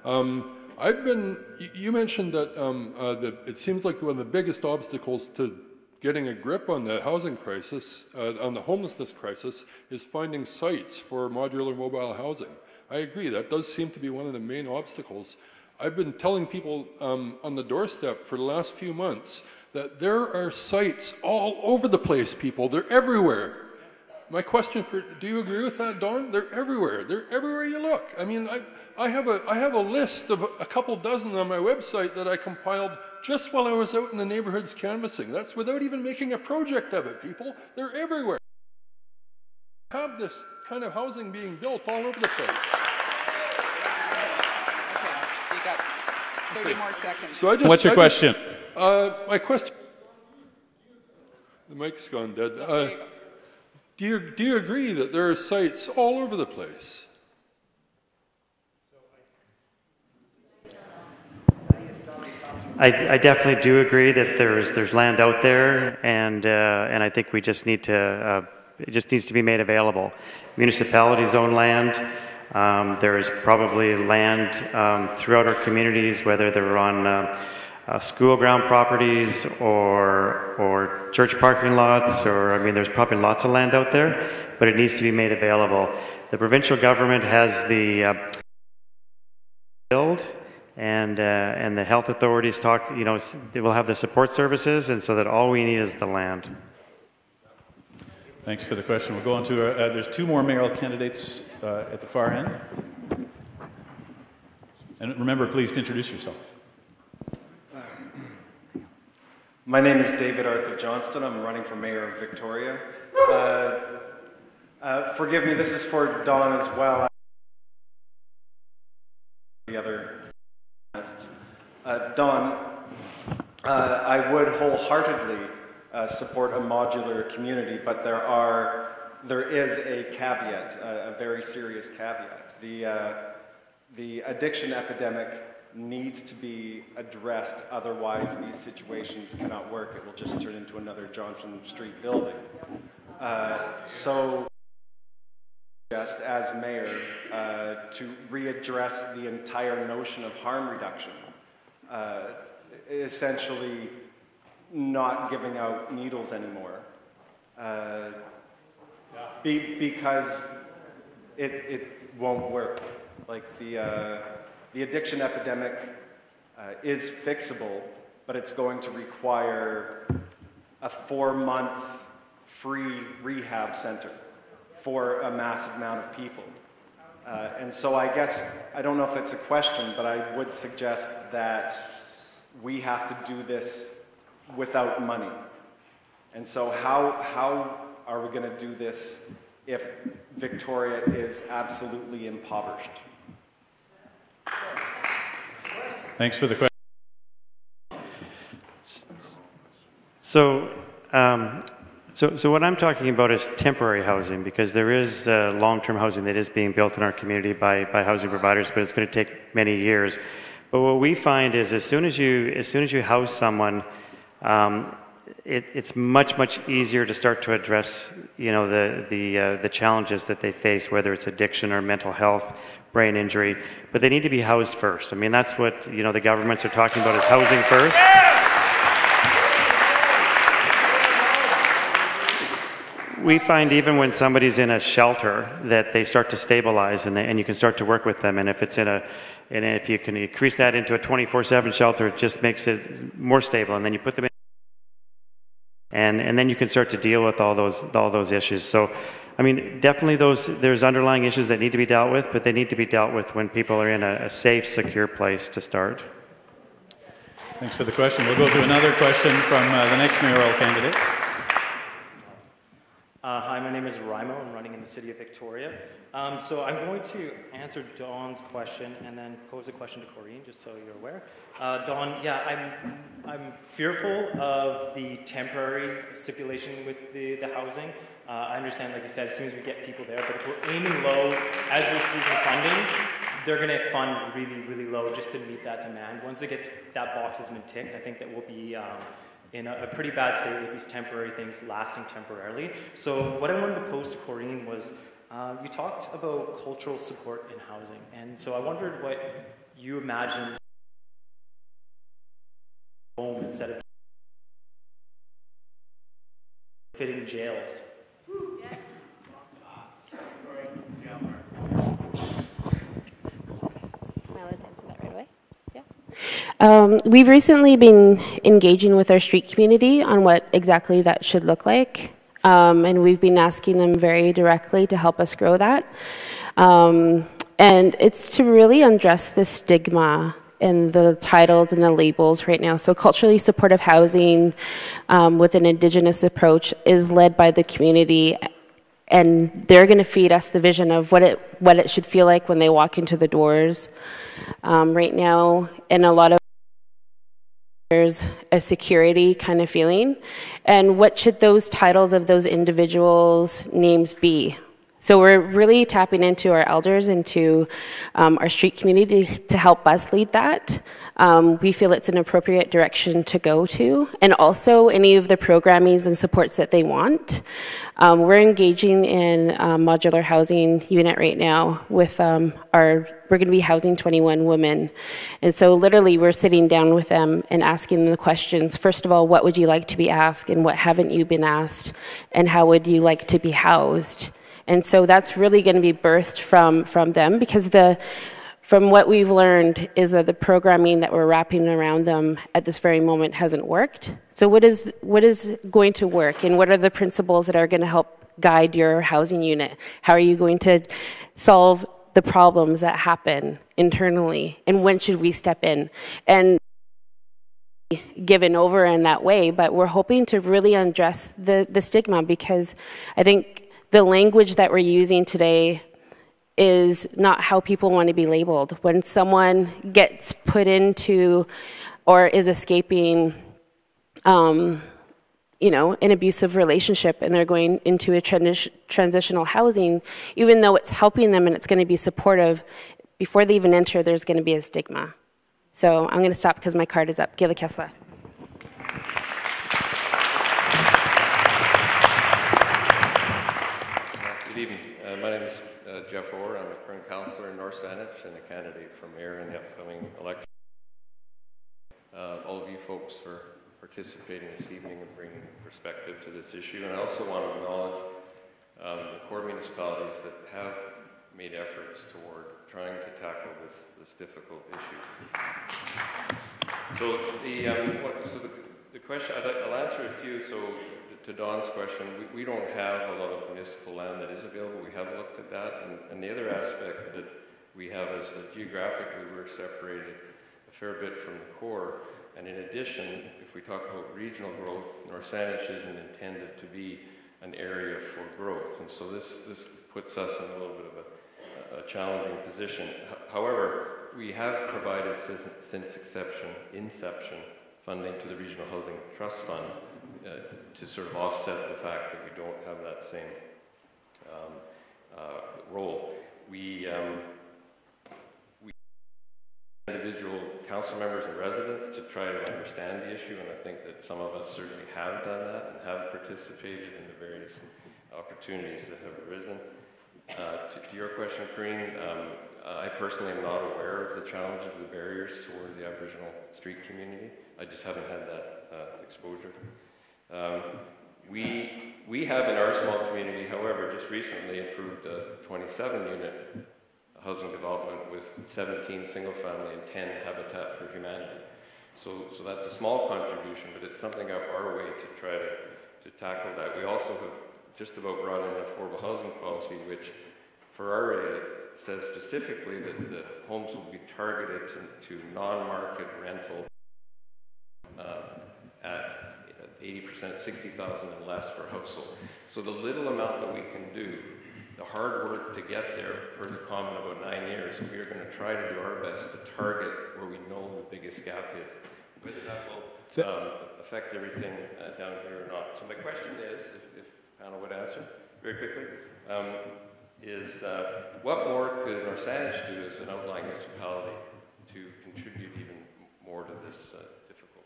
You mentioned that it seems like one of the biggest obstacles to getting a grip on the housing crisis, on the homelessness crisis, is finding sites for modular mobile housing. I agree, that does seem to be one of the main obstacles. I've been telling people on the doorstep for the last few months that there are sites all over the place, people. They're everywhere. My question do you agree with that, Dawn? They're everywhere. They're everywhere you look. I mean, I have a list of a couple dozen on my website that I compiled just while I was out in the neighborhoods canvassing. That's without even making a project of it, people. They're everywhere. We have this kind of housing being built all over the place. Okay, you got 30 more seconds. So what's your question? My question. The mic's gone dead. Do you agree that there are sites all over the place? I definitely do agree that there's land out there, and I think we just need to it just needs to be made available. Municipalities own land. There is probably land throughout our communities, whether they're on school ground properties or church parking lots, or I mean, there's probably lots of land out there, but it needs to be made available. The provincial government has the build. And the health authorities they will have the support services, and so that all we need is the land. Thanks for the question. We'll go on to, there's two more mayoral candidates at the far end. And remember, please, to introduce yourself. My name is David Arthur Johnston. I'm running for mayor of Victoria. Forgive me, this is for Dawn as well. The other Dawn, I would wholeheartedly support a modular community, but there is a caveat, a very serious caveat. The addiction epidemic needs to be addressed, otherwise these situations cannot work. It will just turn into another Johnson Street building. So, just as mayor, to readdress the entire notion of harm reduction, essentially not giving out needles anymore, because it won't work. Like the addiction epidemic is fixable, but it's going to require a 4-month free rehab center for a massive amount of people. And so I guess, I don't know if it's a question, but I would suggest that we have to do this without money. And so how are we going to do this if Victoria is absolutely impoverished? Thanks for the question. So what I'm talking about is temporary housing, because there is long-term housing that is being built in our community by housing providers, but it's going to take many years. But what we find is as soon as you house someone, it's much easier to start to address, you know, the challenges that they face, whether it's addiction or mental health, brain injury. But they need to be housed first. I mean, that's what, you know, the governments are talking about, is housing first. We find even when somebody's in a shelter that they start to stabilize, and you can start to work with them. And if it's and if you can increase that into a 24/7 shelter, it just makes it more stable. And then you put them in, and then you can start to deal with all those issues. So, I mean, definitely there's underlying issues that need to be dealt with, but they need to be dealt with when people are in a safe, secure place to start. Thanks for the question. We'll go to another question from the next mayoral candidate. Hi, my name is Raimo. I'm running in the city of Victoria. So I'm going to answer Dawn's question and then pose a question to Corinne, just so you're aware. Dawn, yeah, I'm fearful of the temporary stipulation with the housing. I understand, like you said, as soon as we get people there, but if we're aiming low as we're receiving funding, they're going to fund really low just to meet that demand. Once that box has been ticked, I think that we'll be in a pretty bad state with these temporary things lasting temporarily. So what I wanted to pose to Corinne was, you talked about cultural support in housing, and so I wondered what you imagined home instead of fitting jails. We've recently been engaging with our street community on what exactly that should look like, and we've been asking them very directly to help us grow that. And it's to really address the stigma and the titles and the labels right now. So culturally supportive housing with an Indigenous approach is led by the community, and they're going to feed us the vision of what it should feel like when they walk into the doors. Right now, in a lot of there's a security kind of feeling, and what should those titles of those individuals' names be? So we're really tapping into our elders, into our street community to help us lead that. We feel it's an appropriate direction to go to, and also any of the programmings and supports that they want. We're engaging in a modular housing unit right now with we're going to be housing 21 women. And so literally we're sitting down with them and asking them the questions. First of all, what would you like to be asked, and what haven't you been asked, and how would you like to be housed? And so that's really going to be birthed from them, because from what we've learned is that the programming that we're wrapping around them at this very moment hasn't worked. So what is going to work, and what are the principles that are going to help guide your housing unit? How are you going to solve the problems that happen internally, and when should we step in? And given over in that way, but we're hoping to really address the stigma, because I think the language that we're using today is not how people want to be labeled. When someone gets put into or is escaping you know, an abusive relationship and they're going into a transitional housing, even though it's helping them and it's going to be supportive, before they even enter, there's going to be a stigma. So I'm going to stop because my card is up. Gila Kesla. Good evening. My name is Jeff Orr. I'm a current councillor in North Saanich and a candidate for mayor in the upcoming election. All of you folks for participating this evening and bringing perspective to this issue. And I also want to acknowledge the core municipalities that have made efforts toward trying to tackle this difficult issue. So the question, I'll answer a few. So to Don's question, we don't have a lot of municipal land that is available. We have looked at that. And the other aspect that we have is that geographically we're separated a fair bit from the core. And in addition, if we talk about regional growth, North Saanich isn't intended to be an area for growth. And so this puts us in a little bit of a challenging position. However, we have provided since inception funding to the Regional Housing Trust Fund to sort of offset the fact that we don't have that same role. We individual council members and residents to try to understand the issue, and I think that some of us certainly have done that and have participated in the various opportunities that have arisen. To your question, Corrine, I personally am not aware of the challenges, the barriers toward the Aboriginal street community. I just haven't had that exposure. We have in our small community, however, just recently approved a 27-unit housing development with 17 single-family and 10 Habitat for Humanity. So that's a small contribution, but it's something up our way to try to tackle that. We also have just about brought in an affordable housing policy, which for our area says specifically that the homes will be targeted to non-market rental at 80%, 60,000 and less for a household. So the little amount that we can do, the hard work to get there, for the comment about 9 years, we are going to try to do our best to target where we know the biggest gap is. Whether that will affect everything down here or not. So my question is, if panel would answer very quickly, is what more could North Saanich do as an outlying municipality to contribute even more to this difficult?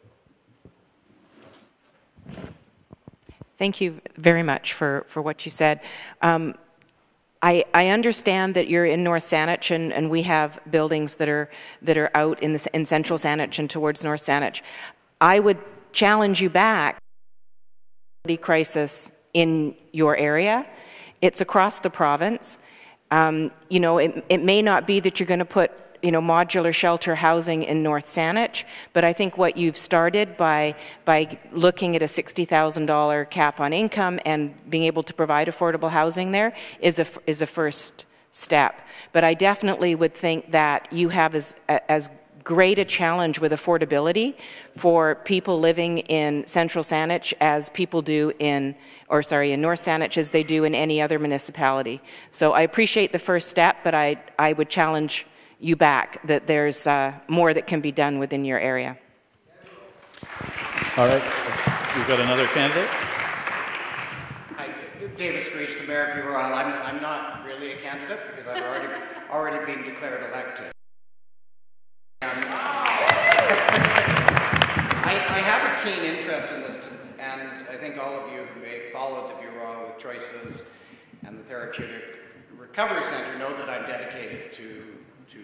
Thank you very much for what you said. I understand that you're in North Saanich and we have buildings that are out in central Saanich and towards North Saanich. I would challenge you back the crisis in your area. It's across the province. You know, it may not be that you're going to put modular shelter housing in North Saanich, but I think what you've started by looking at a $60,000 cap on income and being able to provide affordable housing there is a first step. But I definitely would think that you have as great a challenge with affordability for people living in central Saanich as people do in North Saanich as they do in any other municipality. So I appreciate the first step, but I would challenge you back that there's more that can be done within your area. All right, we've got another candidate. Hi, David Screech, the mayor of Mayoral. I'm not really a candidate because I've already been declared elected. I have a keen interest in this, and I think all of you who may follow the Bureau with Choices and the Therapeutic Recovery Center know that I'm dedicated to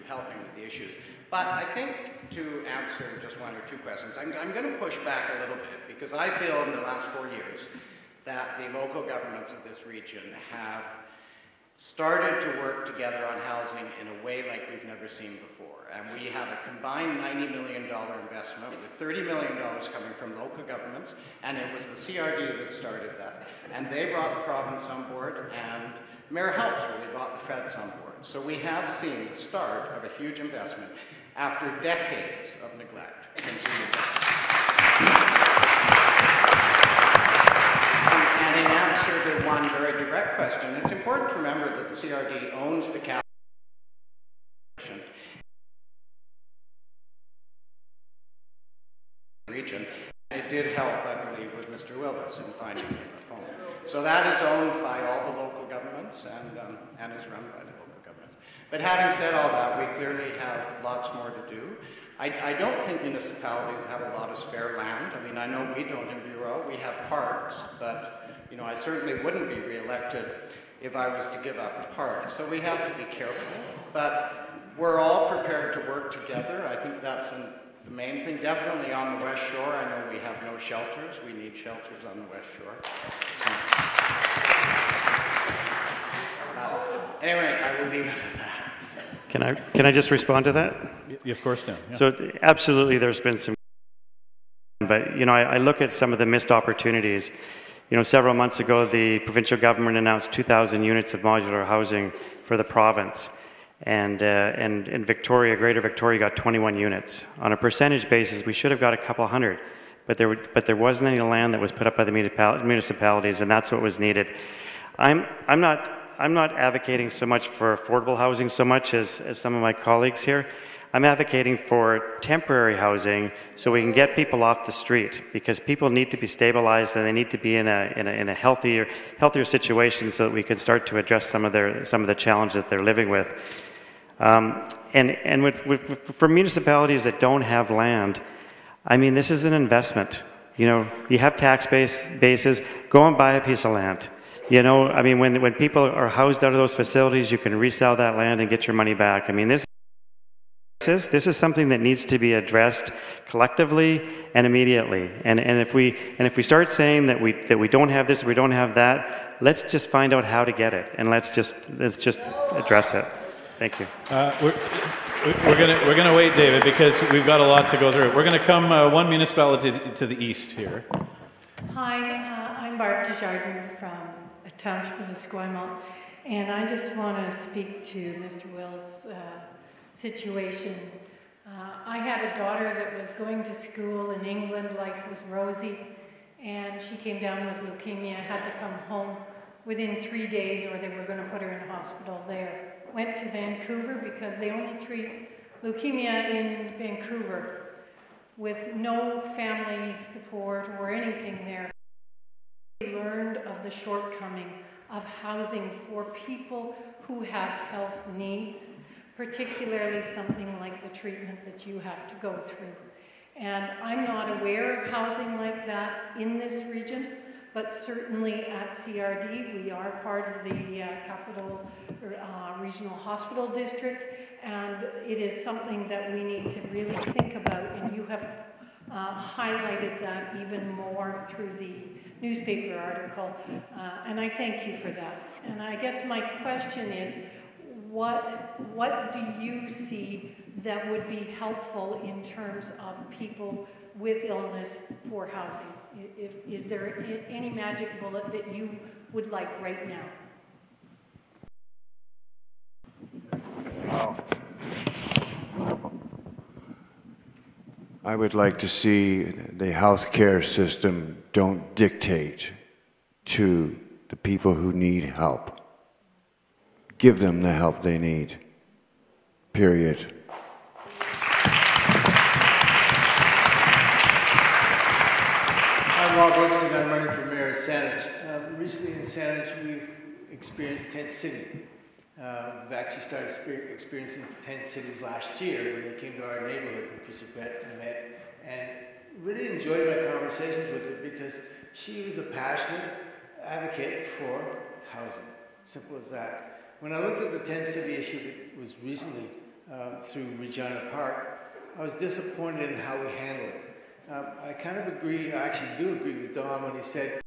helping with the issues. But I think to answer just one or two questions, I'm going to push back a little bit because I feel in the last 4 years that the local governments of this region have started to work together on housing in a way like we've never seen before. And we have a combined $90 million investment with $30 million coming from local governments, and it was the CRD that started that. And they brought the province on board, and Mayor Helps really brought the feds on board. So we have seen the start of a huge investment after decades of neglect. And in answer to one very direct question, it's important to remember that the CRD owns the capital region. It did help, I believe, with Mr. to illness and finding a home. So that is owned by all the local governments and is run by the local governments. But having said all that, we clearly have lots more to do. I don't think municipalities have a lot of spare land. I mean, I know we don't in Bureau. We have parks, but you know, I certainly wouldn't be re-elected if I was to give up a park. So we have to be careful. But we're all prepared to work together. I think that's the main thing. Definitely on the West Shore. I know we have no shelters. We need shelters on the West Shore. So, anyway, I will leave it at that. Can I just respond to that? Of course, Dan. Yeah. So absolutely, there's been some, but you know, I look at some of the missed opportunities. You know, several months ago, the provincial government announced 2,000 units of modular housing for the province, and in Victoria, Greater Victoria, got 21 units. On a percentage basis, we should have got a couple hundred, but there wasn't any land that was put up by the municipalities, and that's what was needed. I'm not advocating so much for affordable housing so much as some of my colleagues here. I'm advocating for temporary housing so we can get people off the street, because people need to be stabilized and they need to be in a healthier situation so that we can start to address some of the challenges that they're living with. For municipalities that don't have land, I mean, this is an investment. You know, you have tax bases, go and buy a piece of land. You know, I mean, when people are housed out of those facilities, you can resell that land and get your money back. I mean, this is something that needs to be addressed collectively and immediately. And if we start saying that we don't have this, we don't have that, let's just find out how to get it, and let's just address it. Thank you. We're gonna wait, David, because we've got a lot to go through. We're gonna come one municipality to the east here. Hi, I'm Barb Desjardins from a township of Esquimalt, and I just want to speak to Mr. Will's situation. I had a daughter that was going to school in England. Life was rosy, and she came down with leukemia, had to come home within 3 days or they were going to put her in a hospital there. Went to Vancouver because they only treat leukemia in Vancouver with no family support or anything there. We learned of the shortcoming of housing for people who have health needs, particularly something like the treatment that you have to go through. And I'm not aware of housing like that in this region, but certainly at CRD, we are part of the Capital Regional Hospital District, and it is something that we need to really think about, and you have highlighted that even more through the newspaper article, and I thank you for that. And I guess my question is, what do you see that would be helpful in terms of people with illness for housing? Is there any magic bullet that you would like right now? I would like to see the healthcare system don't dictate to the people who need help. Give them the help they need. Period. I'm Rob Wilson. I'm running for mayor of Saanich. Recently in Saanich, we've experienced tent city. We've actually started experiencing tent cities last year when they came to our neighborhood, which was Brett and met, and really enjoyed my conversations with her because she was a passionate advocate for housing. Simple as that. When I looked at the tent city issue that was recently through Regina Park, I was disappointed in how we handled it. I kind of agree, I actually do agree with Don when he said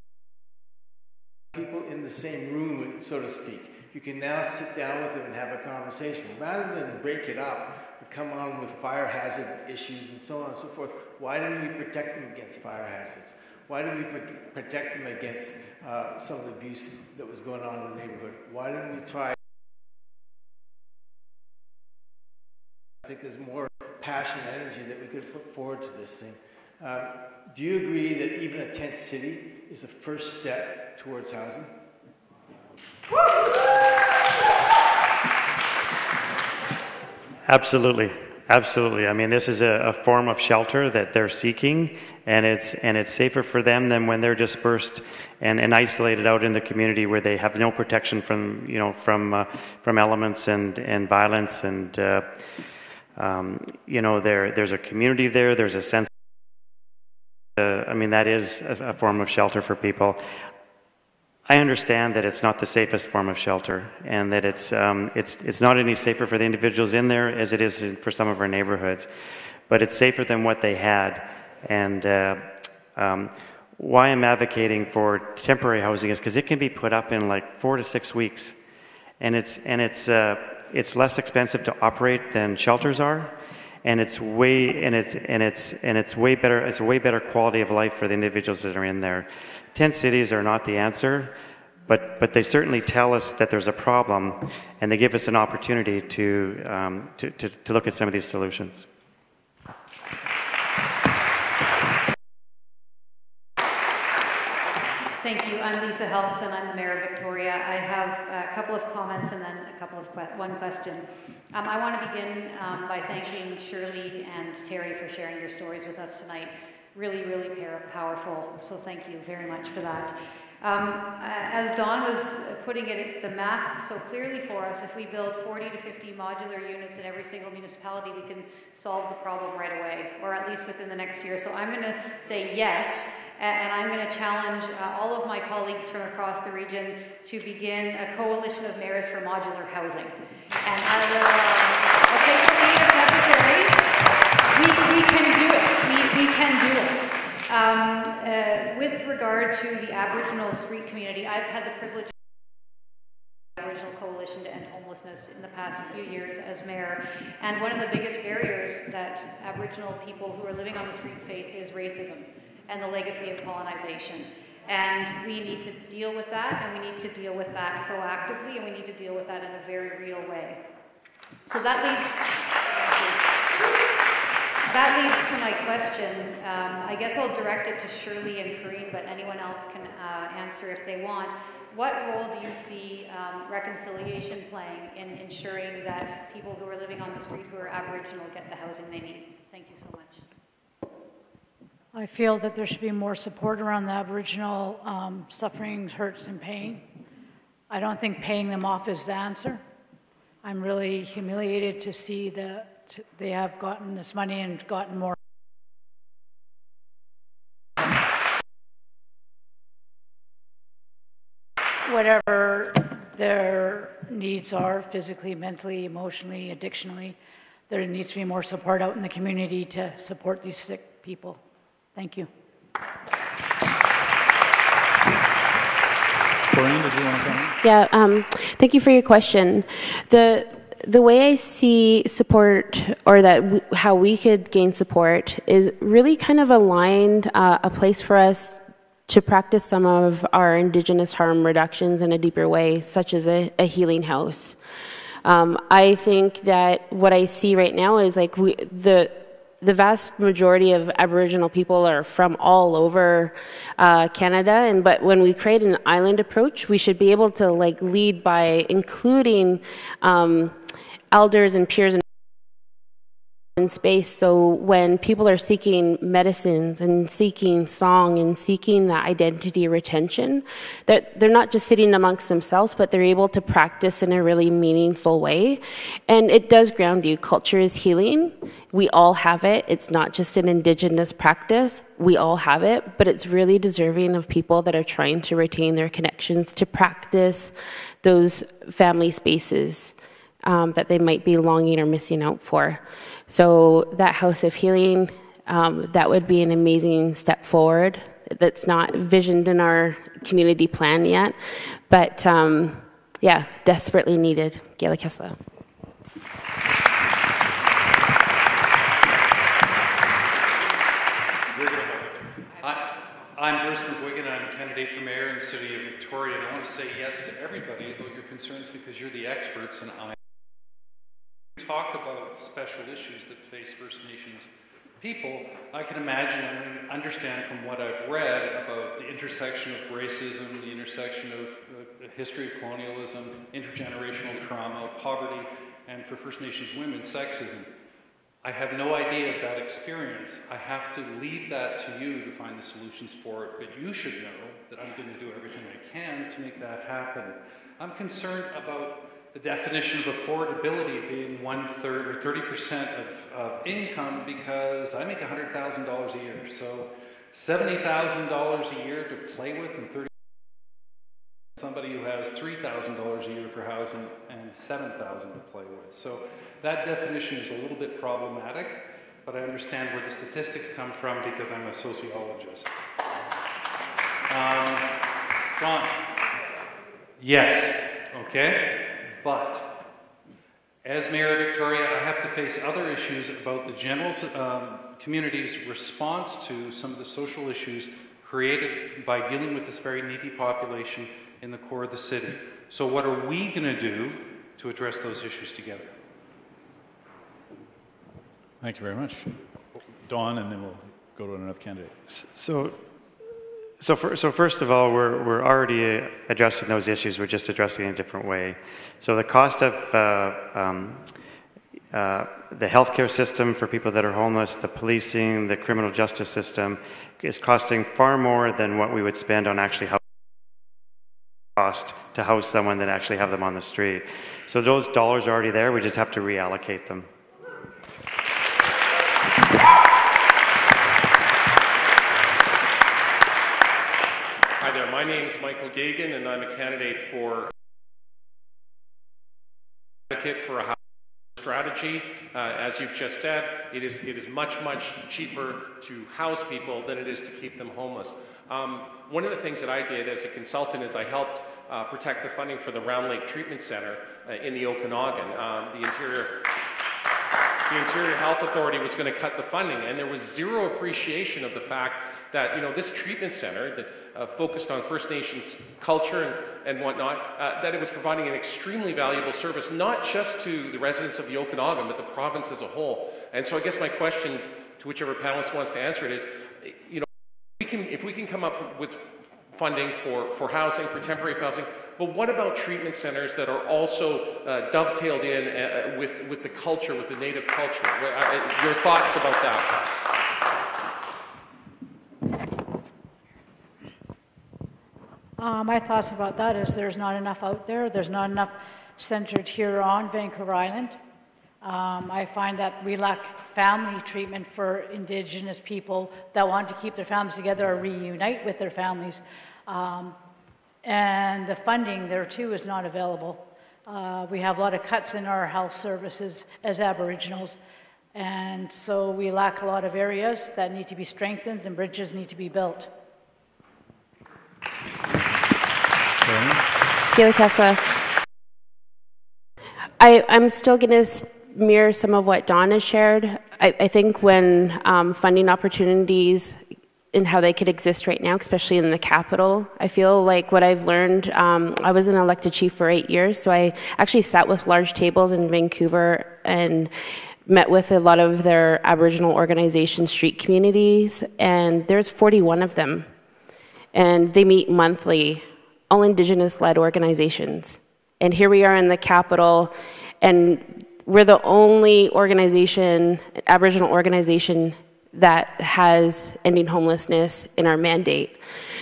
people in the same room, so to speak. You can now sit down with them and have a conversation. Rather than break it up and come on with fire hazard issues and so on and so forth, why didn't we protect them against fire hazards? Why didn't we protect them against some of the abuse that was going on in the neighborhood? Why didn't we try? I think there's more passion and energy that we could put forward to this thing. Do you agree that even a tent city is a first step towards housing? Absolutely. Absolutely. I mean, this is a form of shelter that they're seeking, and it's safer for them than when they're dispersed and isolated out in the community where they have no protection from from elements and violence, and there's a community there. There's a sense. I mean, that is a form of shelter for people. I understand that it's not the safest form of shelter, and that it's not any safer for the individuals in there as it is for some of our neighborhoods, but it's safer than what they had. And why I'm advocating for temporary housing is because it can be put up in like 4 to 6 weeks, and it's less expensive to operate than shelters are, and it's way better. It's a way better quality of life for the individuals that are in there. Tent cities are not the answer, but they certainly tell us that there's a problem, and they give us an opportunity to look at some of these solutions. Thank you. I'm Lisa Helps, and I'm the Mayor of Victoria. I have a couple of comments and then one question. I want to begin by thanking Shirley and Terry for sharing your stories with us tonight. Really, really powerful, so thank you very much for that. As Dawn was putting it, the math so clearly for us, if we build 40 to 50 modular units in every single municipality, we can solve the problem right away, or at least within the next year. So I'm going to say yes, and I'm going to challenge all of my colleagues from across the region to begin a coalition of mayors for modular housing. And I will take the lead if necessary. We can do it. We can do it. With regard to the Aboriginal street community, I've had the privilege of the Aboriginal Coalition to End Homelessness in the past few years as mayor, and one of the biggest barriers that Aboriginal people who are living on the street face is racism and the legacy of colonization. And we need to deal with that, and we need to deal with that proactively, and we need to deal with that in a very real way. So that leads to my question. I guess I'll direct it to Shirley and Corinne, but anyone else can answer if they want. What role do you see reconciliation playing in ensuring that people who are living on the street who are Aboriginal get the housing they need? Thank you so much. I feel that there should be more support around the Aboriginal suffering, hurts, and pain. I don't think paying them off is the answer. I'm really humiliated to see that they have gotten this money and gotten more. Whatever their needs are, physically, mentally, emotionally, addictionally, there needs to be more support out in the community to support these sick people. Thank you. Corinne, did you want to come? Yeah, thank you for your question. The way I see support, or how we could gain support, is really kind of aligned a place for us to practice some of our Indigenous harm reductions in a deeper way, such as a healing house. I think that what I see right now is like the vast majority of Aboriginal people are from all over Canada, but when we create an island approach, we should be able to like lead by including elders and peers in space, so when people are seeking medicines and seeking song and seeking that identity retention, that they're not just sitting amongst themselves, but they're able to practice in a really meaningful way. And it does ground you. Culture is healing. We all have it. It's not just an Indigenous practice. We all have it, but it's really deserving of people that are trying to retain their connections, to practice those family spaces that they might be longing or missing out for. So that house of healing, that would be an amazing step forward. That's not visioned in our community plan yet, but yeah, desperately needed. Gaila Kessler. I'm Bruce McGuigan. I'm a candidate for mayor in the city of Victoria, and I want to say yes to everybody about your concerns because you're the experts, and I talk about special issues that face First Nations people. I can imagine and understand from what I've read about the intersection of racism, the intersection of the history of colonialism, intergenerational trauma, poverty, and for First Nations women, sexism. I have no idea of that experience. I have to leave that to you to find the solutions for it, but you should know that I'm going to do everything I can to make that happen. I'm concerned about the definition of affordability being 1/3 or 30% of income, because I make $100,000 a year. So $70,000 a year to play with, and 30 somebody who has $3,000 a year for housing and $7,000 to play with. So that definition is a little bit problematic, but I understand where the statistics come from because I'm a sociologist. Ron? Yes, okay, but as Mayor of Victoria, I have to face other issues about the general community's response to some of the social issues created by dealing with this very needy population in the core of the city. So what are we going to do to address those issues together? Thank you very much. Dawn, and then we'll go to another candidate. So first of all, we're already addressing those issues. We're just addressing it in a different way. So the cost of the healthcare system for people that are homeless, the policing, the criminal justice system is costing far more than what we would spend on actually cost to house someone that actually have them on the street. So those dollars are already there. We just have to reallocate them. Hi there, my name is Michael Gagan, and I'm a candidate for advocate for a housing strategy. As you've just said, it is much cheaper to house people than it is to keep them homeless. One of the things that I did as a consultant is I helped protect the funding for the Round Lake Treatment Center in the Okanagan. The Interior Health Authority was going to cut the funding, and there was zero appreciation of the fact that, you know, this treatment center that focused on First Nations culture and whatnot, that it was providing an extremely valuable service, not just to the residents of the Okanagan, but the province as a whole. And so I guess my question to whichever panelist wants to answer it is, you know, if we can come up with funding for housing, for temporary housing, but what about treatment centers that are also dovetailed in with the culture, with the native culture? Your thoughts about that? My thoughts about that is there's not enough out there. There's not enough centered here on Vancouver Island. I find that we lack family treatment for Indigenous people that want to keep their families together or reunite with their families. And the funding there too is not available. We have a lot of cuts in our health services as Aboriginals, and so we lack a lot of areas that need to be strengthened and bridges need to be built. Gila Kessa. I'm still going to mirror some of what Dawn has shared. I think when funding opportunities and how they could exist right now, especially in the capital, I feel like what I've learned, I was an elected chief for 8 years, so I actually sat with large tables in Vancouver and met with a lot of their Aboriginal organization street communities, and there's 41 of them. And they meet monthly, all Indigenous-led organizations. And here we are in the capital, and we're the only organization, Aboriginal organization, that has ending homelessness in our mandate.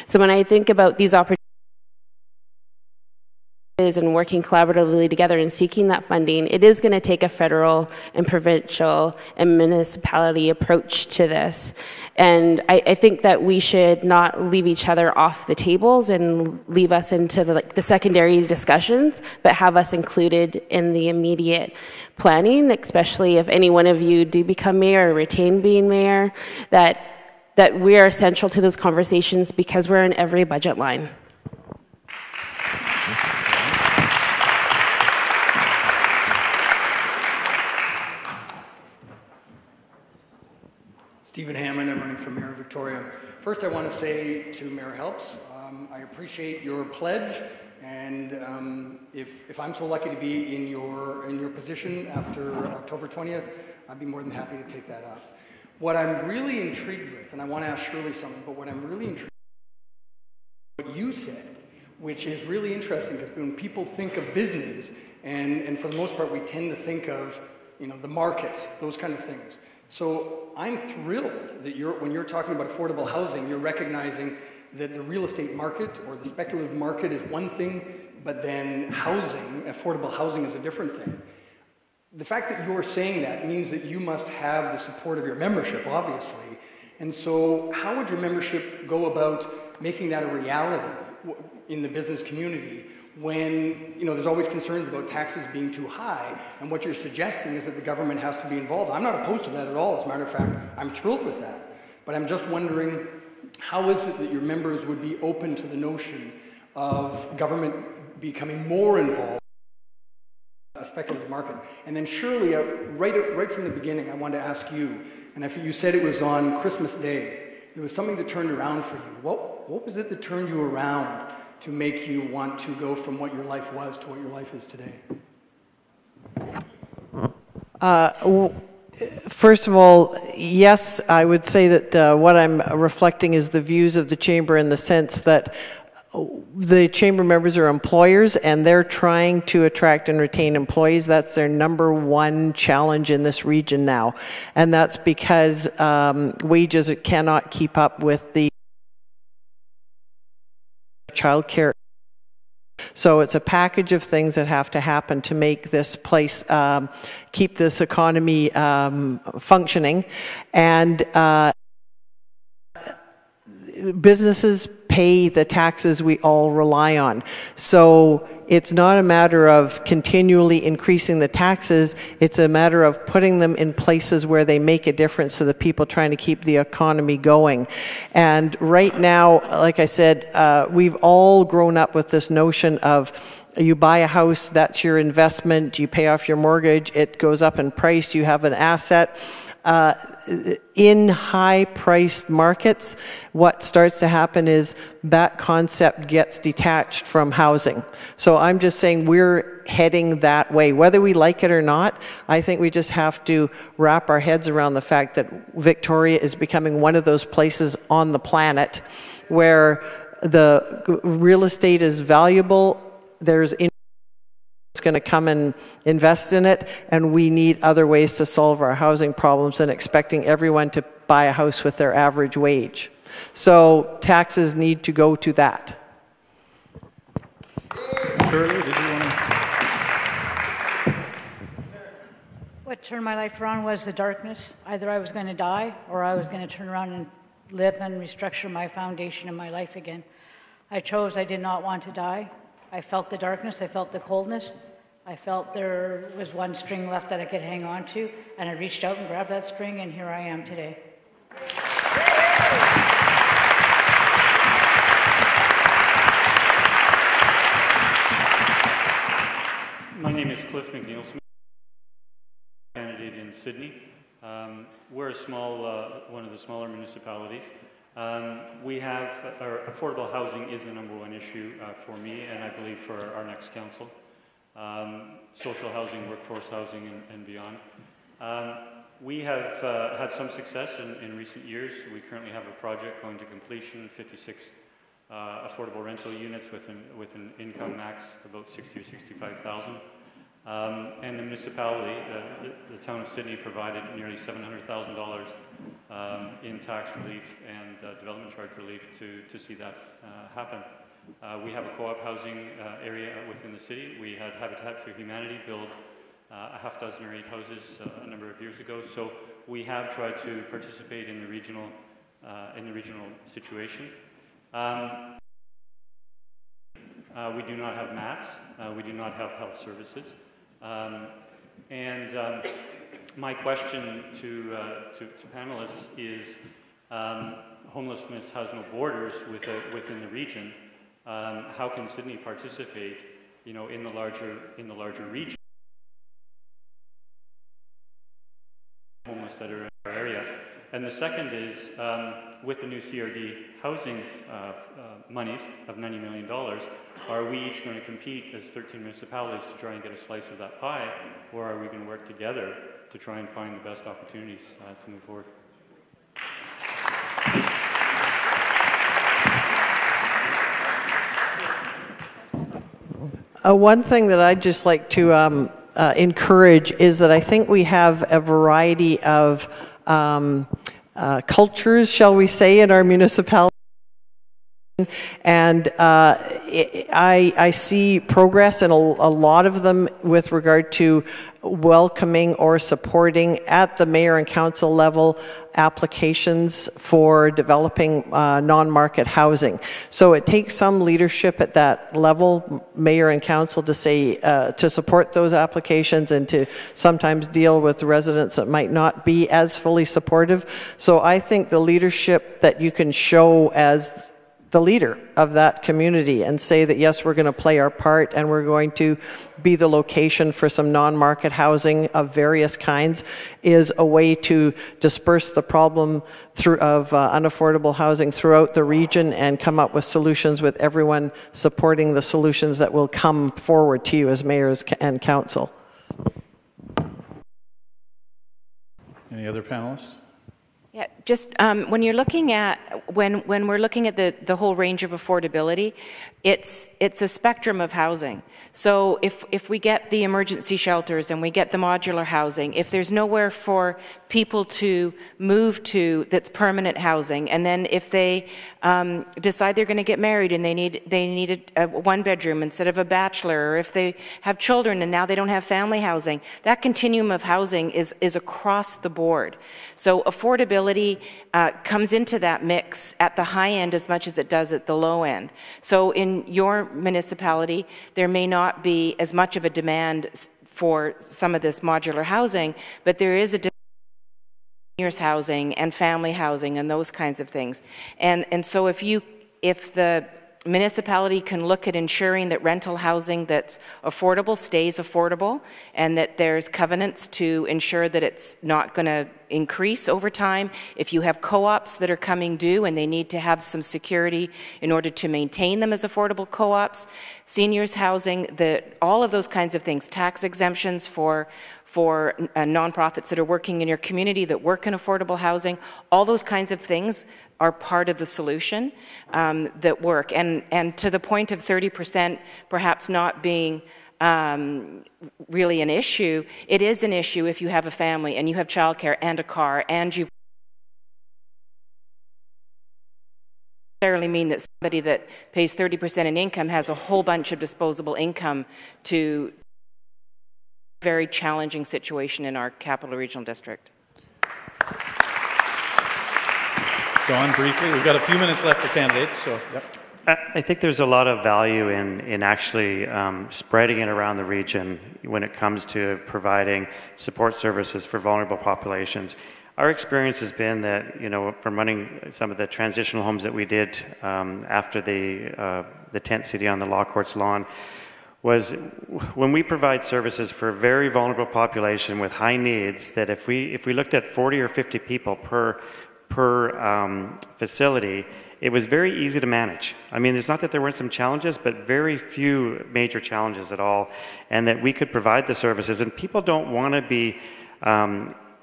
So when I think about these opportunities and working collaboratively together and seeking that funding, it is going to take a federal and provincial and municipality approach to this. And I think that we should not leave each other off the tables and leave us into the secondary discussions, but have us included in the immediate planning, especially if any one of you do become mayor or retain being mayor, that we are essential to those conversations because we're in every budget line. Stephen Hammond, I'm running for Mayor of Victoria. First, I want to say to Mayor Helps, I appreciate your pledge, and if I'm so lucky to be in your position after October 20th, I'd be more than happy to take that up. What I'm really intrigued with, and I want to ask Shirley something, but what I'm really intrigued with what you said, which is really interesting because when people think of business, and for the most part we tend to think of the market, those kind of things. So I'm thrilled that when you're talking about affordable housing, you're recognizing that the real estate market or the speculative market is one thing, but then housing, affordable housing, is a different thing. The fact that you're saying that means that you must have the support of your membership, obviously. And so how would your membership go about making that a reality in the business community when there's always concerns about taxes being too high, and what you're suggesting is that the government has to be involved? I'm not opposed to that at all. As a matter of fact, I'm thrilled with that. But I'm just wondering, how is it that your members would be open to the notion of government becoming more involved in a speculative market? And then surely, right from the beginning, I wanted to ask you, and if you said it was on Christmas Day, there was something that turned around for you. What was it that turned you around to make you want to go from what your life was to what your life is today? First of all, yes, I would say that what I'm reflecting is the views of the Chamber, in the sense that the Chamber members are employers and they're trying to attract and retain employees. That's their #1 challenge in this region now. And that's because wages cannot keep up with the childcare. So it's a package of things that have to happen to make this place, keep this economy functioning. And businesses pay the taxes we all rely on. So it's not a matter of continually increasing the taxes, it's a matter of putting them in places where they make a difference to the people trying to keep the economy going. And right now, like I said, we've all grown up with this notion of you buy a house, that's your investment, you pay off your mortgage, it goes up in price, you have an asset. In high-priced markets, what starts to happen is that concept gets detached from housing. So I'm just saying we're heading that way. Whether we like it or not, I think we just have to wrap our heads around the fact that Victoria is becoming one of those places on the planet where the real estate is valuable, there's going to come and invest in it, and we need other ways to solve our housing problems than expecting everyone to buy a house with their average wage. So taxes need to go to that. Shirley, did you want to? What turned my life around was the darkness. Either I was going to die or I was going to turn around and live and restructure my foundation in my life again. I chose I did not want to die. I felt the darkness, I felt the coldness, I felt there was one string left that I could hang on to, and I reached out and grabbed that string, and here I am today. My name is Cliff McNeil, candidate in Sydney. We're a small, one of the smaller municipalities. We have, affordable housing is the #1 issue for me, and I believe for our next council. Social housing, workforce housing, and beyond. We have had some success in recent years. We currently have a project going to completion, 56 affordable rental units with an income max about 60 or 65,000. And the municipality, the town of Sydney, provided nearly $700,000 in tax relief and development charge relief to see that happen. We have a co-op housing area within the city. We had Habitat for Humanity build a half dozen or 8 houses a number of years ago. So we have tried to participate in the regional situation. We do not have mats. We do not have health services. My question to panelists is, homelessness has no borders within the region. How can Sydney participate, in the larger region? Homeless that are in our area. And the second is, with the new CRD housing monies of $90 million, are we each going to compete as 13 municipalities to try and get a slice of that pie, or are we going to work together to try and find the best opportunities to move forward? One thing that I'd just like to encourage is that I think we have a variety of cultures, shall we say, in our municipality. And I see progress in a lot of them with regard to welcoming or supporting at the mayor and council level applications for developing non-market housing. So it takes some leadership at that level, mayor and council, to say to support those applications and to sometimes deal with residents that might not be as fully supportive. So I think the leadership that you can show as the leader of that community and say that, yes, we're going to play our part and we're going to be the location for some non-market housing of various kinds, is a way to disperse the problem of unaffordable housing throughout the region and come up with solutions, with everyone supporting the solutions that will come forward to you as mayors and council. Any other panelists? Yeah, just when you're looking at, when we're looking at the whole range of affordability, it's a spectrum of housing. So if we get the emergency shelters and we get the modular housing, if there's nowhere for people to move to that's permanent housing, and then if they decide they're going to get married and they need a one bedroom instead of a bachelor, or if they have children and now they don't have family housing, that continuum of housing is across the board. So affordability comes into that mix at the high end as much as it does at the low end. So in your municipality, there may not be as much of a demand for some of this modular housing, but there is a demand for seniors housing and family housing and those kinds of things. And so if the municipality can look at ensuring that rental housing that's affordable stays affordable, and that there's covenants to ensure that it's not going to increase over time. If you have co-ops that are coming due and they need to have some security in order to maintain them as affordable co-ops, seniors housing, all of those kinds of things, tax exemptions for nonprofits that are working in your community that work in affordable housing, all those kinds of things are part of the solution that work. And to the point of 30% perhaps not being really an issue, it is an issue if you have a family and you have childcare and a car and you necessarily mean that somebody that pays 30% in income has a whole bunch of disposable income to very challenging situation in our capital regional district. Dawn, briefly, we've got a few minutes left for candidates, so yep. I think there's a lot of value in actually spreading it around the region when it comes to providing support services for vulnerable populations. Our experience has been that, you know, from running some of the transitional homes that we did after the tent city on the Law Courts lawn, was when we provide services for a very vulnerable population with high needs, that if we looked at 40 or 50 people per facility, it was very easy to manage. I mean, it's not that there weren't some challenges, but very few major challenges at all, and that we could provide the services. And people don't want to be,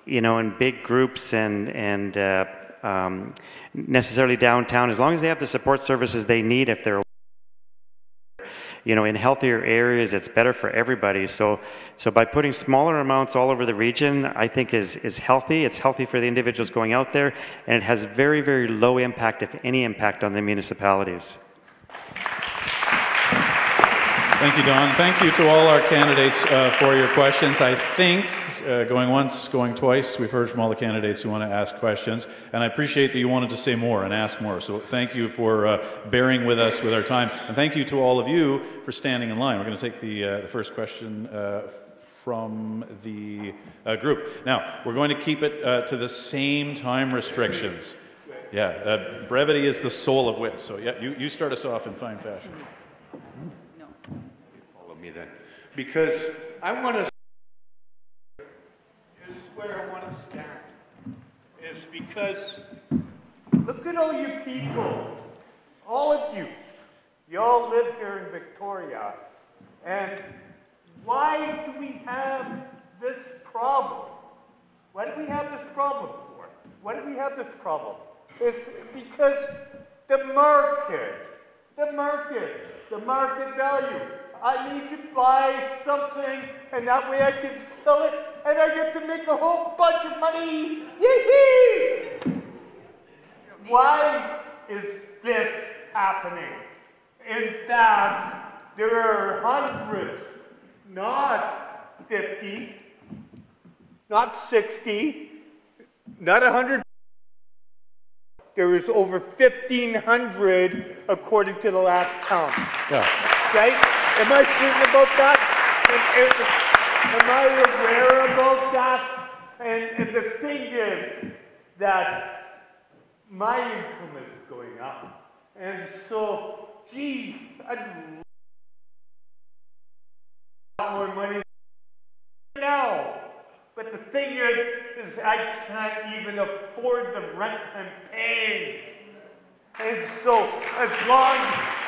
you know, in big groups and necessarily downtown, as long as they have the support services they need. If they're, you know, in healthier areas, it's better for everybody. So by putting smaller amounts all over the region, I think is healthy. It's healthy for the individuals going out there, and it has very, very low impact, if any impact, on the municipalities. Thank you, Don. Thank you to all our candidates for your questions. I think, going once, going twice, we've heard from all the candidates who want to ask questions, and I appreciate that you wanted to say more and ask more, so thank you for bearing with us with our time, and thank you to all of you for standing in line. We're going to take the first question from the group. Now, we're going to keep it to the same time restrictions. Yeah, brevity is the soul of wit, so yeah, you start us off in fine fashion. Follow me then, because I want to where I want to stand is because look at all you people, all of you. You all live here in Victoria, and why do we have this problem? Why do we have this problem for? Why do we have this problem? It's because the market value. I need to buy something, and that way I can sell it, and I get to make a whole bunch of money. Yee-hee! Why is this happening? In fact, there are hundreds, not 50, not 60, not 100. There is over 1,500 according to the last count. Yeah. Right? Am I certain about that? Am I aware about that? And the thing is that my income is going up. And so, gee, I'd lot more money now. But the thing is I can't even afford the rent I'm paying. And so, as long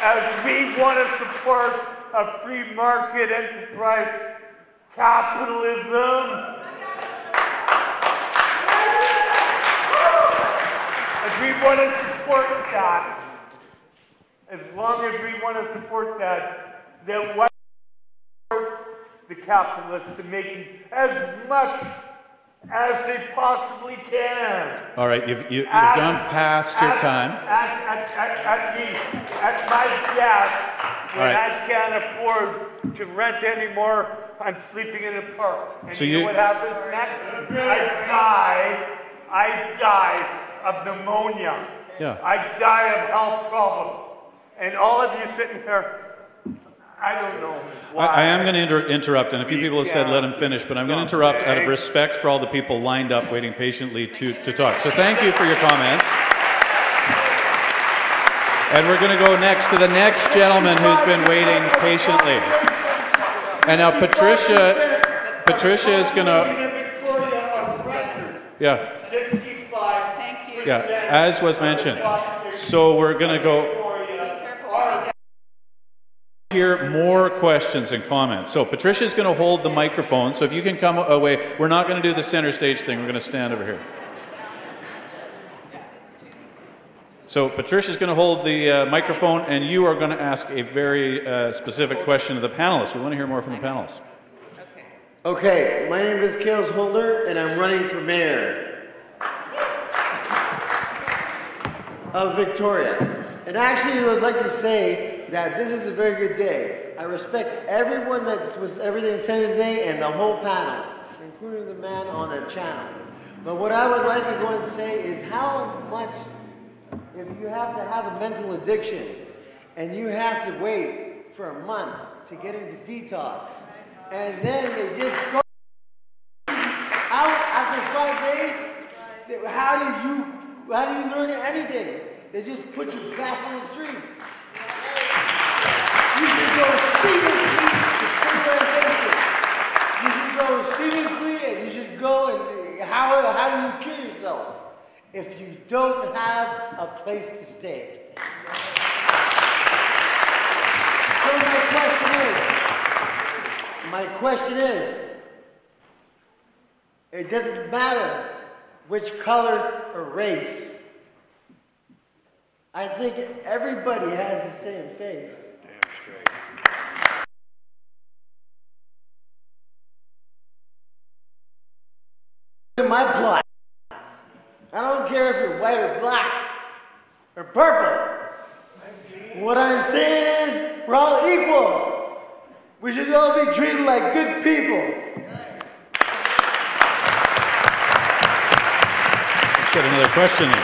as we want to support a free market enterprise capitalism, as we want to support that, as long as we want to support that, then why the capitalists to making as much as they possibly can. All right, you've gone past your time. At my desk, when I can't afford to rent anymore, I'm sleeping in a park. And So you know what happens next? I die of pneumonia. Yeah. I die of health problems. And all of you sitting here, I don't know why. I am going to interrupt, and a few people have said let him finish, but I'm going to interrupt out of respect for all the people lined up waiting patiently to talk. So thank you for your comments. And we're going to go next to the next gentleman who's been waiting patiently. And now Patricia is going to... Yeah. Yeah, as was mentioned. So we're going to go... hear more questions and comments. So Patricia's going to hold the microphone, so if you can come away. We're not going to do the center stage thing. We're going to stand over here. So Patricia's going to hold the microphone, and you are going to ask a very specific question to the panelists. We want to hear more from the panelists. Okay, my name is Kales Holder, and I'm running for mayor of Victoria. And actually, I would like to say that this is a very good day. I respect everyone that was everything said today and the whole panel, including the man on the channel. But what I would like to go and say is how much, if you have to have a mental addiction and you have to wait for a month to get into detox, and then they just go out after 5 days, how do you learn anything? They just put you back on the streets. You can go seamlessly to civilization. You can go seamlessly, and you should go and how do you cure yourself if you don't have a place to stay? So my question is, it doesn't matter which color or race. I think everybody has the same face. Damn straight. In my plot, I don't care if you're white or black or purple. What I'm saying is, we're all equal. We should all be treated like good people. Let's get another question in.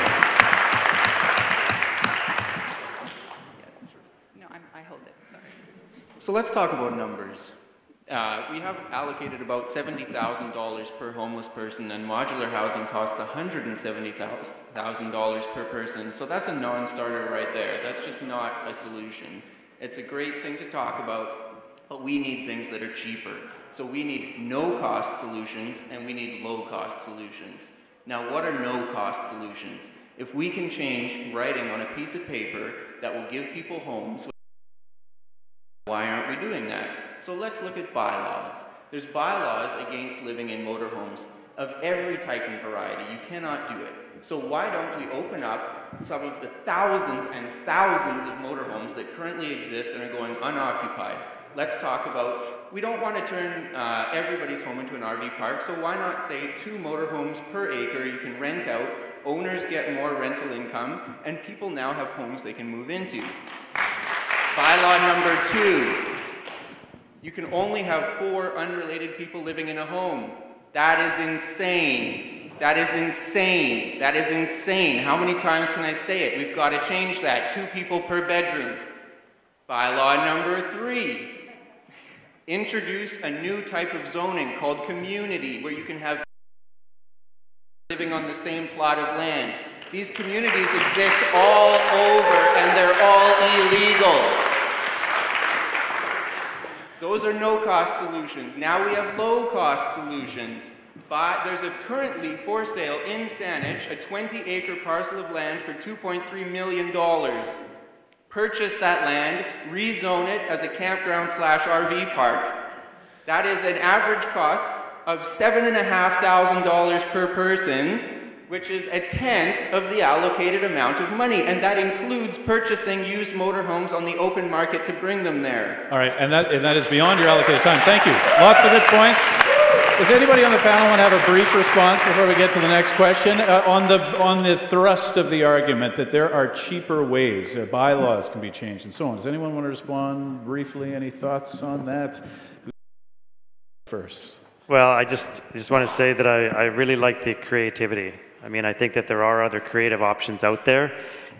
So let's talk about numbers. We have allocated about $70,000 per homeless person, and modular housing costs $170,000 per person. So that's a non-starter right there. That's just not a solution. It's a great thing to talk about, but we need things that are cheaper. So we need no-cost solutions, and we need low-cost solutions. Now, what are no-cost solutions? If we can change writing on a piece of paper that will give people homes, why aren't we doing that? So let's look at bylaws. There's bylaws against living in motorhomes of every type and variety. You cannot do it. So why don't we open up some of the thousands and thousands of motorhomes that currently exist and are going unoccupied? let's talk about, we don't want to turn everybody's home into an RV park, so why not say 2 motorhomes per acre you can rent out, owners get more rental income, and people now have homes they can move into. Bylaw number 2, you can only have 4 unrelated people living in a home. That is insane. That is insane. That is insane. How many times can I say it? We've got to change that. 2 people per bedroom. Bylaw number 3. Introduce a new type of zoning called community, where you can have living on the same plot of land. These communities exist all over, and they're all illegal. Those are no-cost solutions. Now we have low-cost solutions. But there's currently for sale in Saanich a 20-acre parcel of land for $2.3 million. Purchase that land, rezone it as a campground/RV park. That is an average cost of $7,500 per person, which is a tenth of the allocated amount of money, and that includes purchasing used motorhomes on the open market to bring them there. All right, and that is beyond your allocated time. Thank you. Lots of good points. Does anybody on the panel want to have a brief response before we get to the next question? On the thrust of the argument that there are cheaper ways, bylaws can be changed and so on. Does anyone want to respond briefly? Any thoughts on that? First. Well, I just want to say that I really like the creativity. I mean, I think that there are other creative options out there,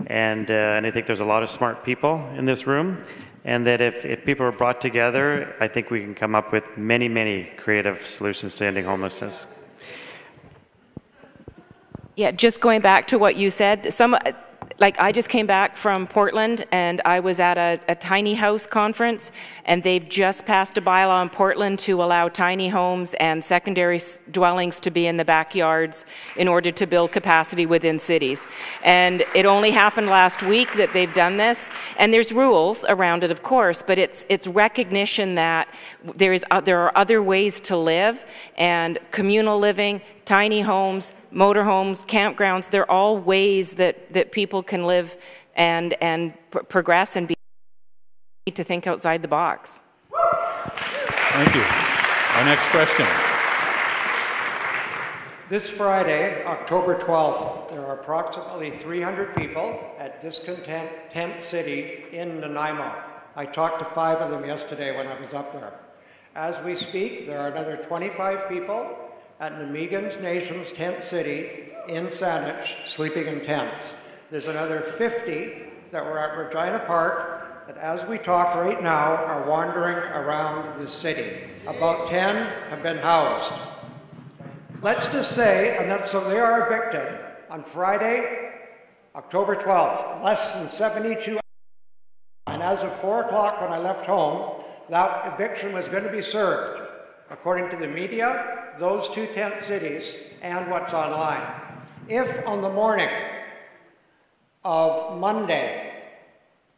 and I think there's a lot of smart people in this room, and that if people are brought together, I think we can come up with many, many creative solutions to ending homelessness. Yeah, just going back to what you said, like I just came back from Portland and I was at a tiny house conference, and they've just passed a bylaw in Portland to allow tiny homes and secondary dwellings to be in the backyards in order to build capacity within cities. And it only happened last week that they've done this, and there's rules around it, of course, but it's recognition that there are other ways to live, and communal living, tiny homes, motorhomes, campgrounds, they're all ways that people can live and progress and be to think outside the box. Thank you. Our next question. This Friday, October 12th, there are approximately 300 people at Discontent Tent City in Nanaimo. I talked to 5 of them yesterday when I was up there. As we speak, there are another 25 people at Nemigan's Nations Tent City in Saanich, sleeping in tents. There's another 50 that were at Regina Park that, as we talk right now, are wandering around the city. About 10 have been housed. Let's just say, so they are evicted on Friday, October 12th, less than 72 hours. And as of 4 o'clock when I left home, that eviction was going to be served, according to the media, those 2 tent cities, and what's online. If on the morning of Monday,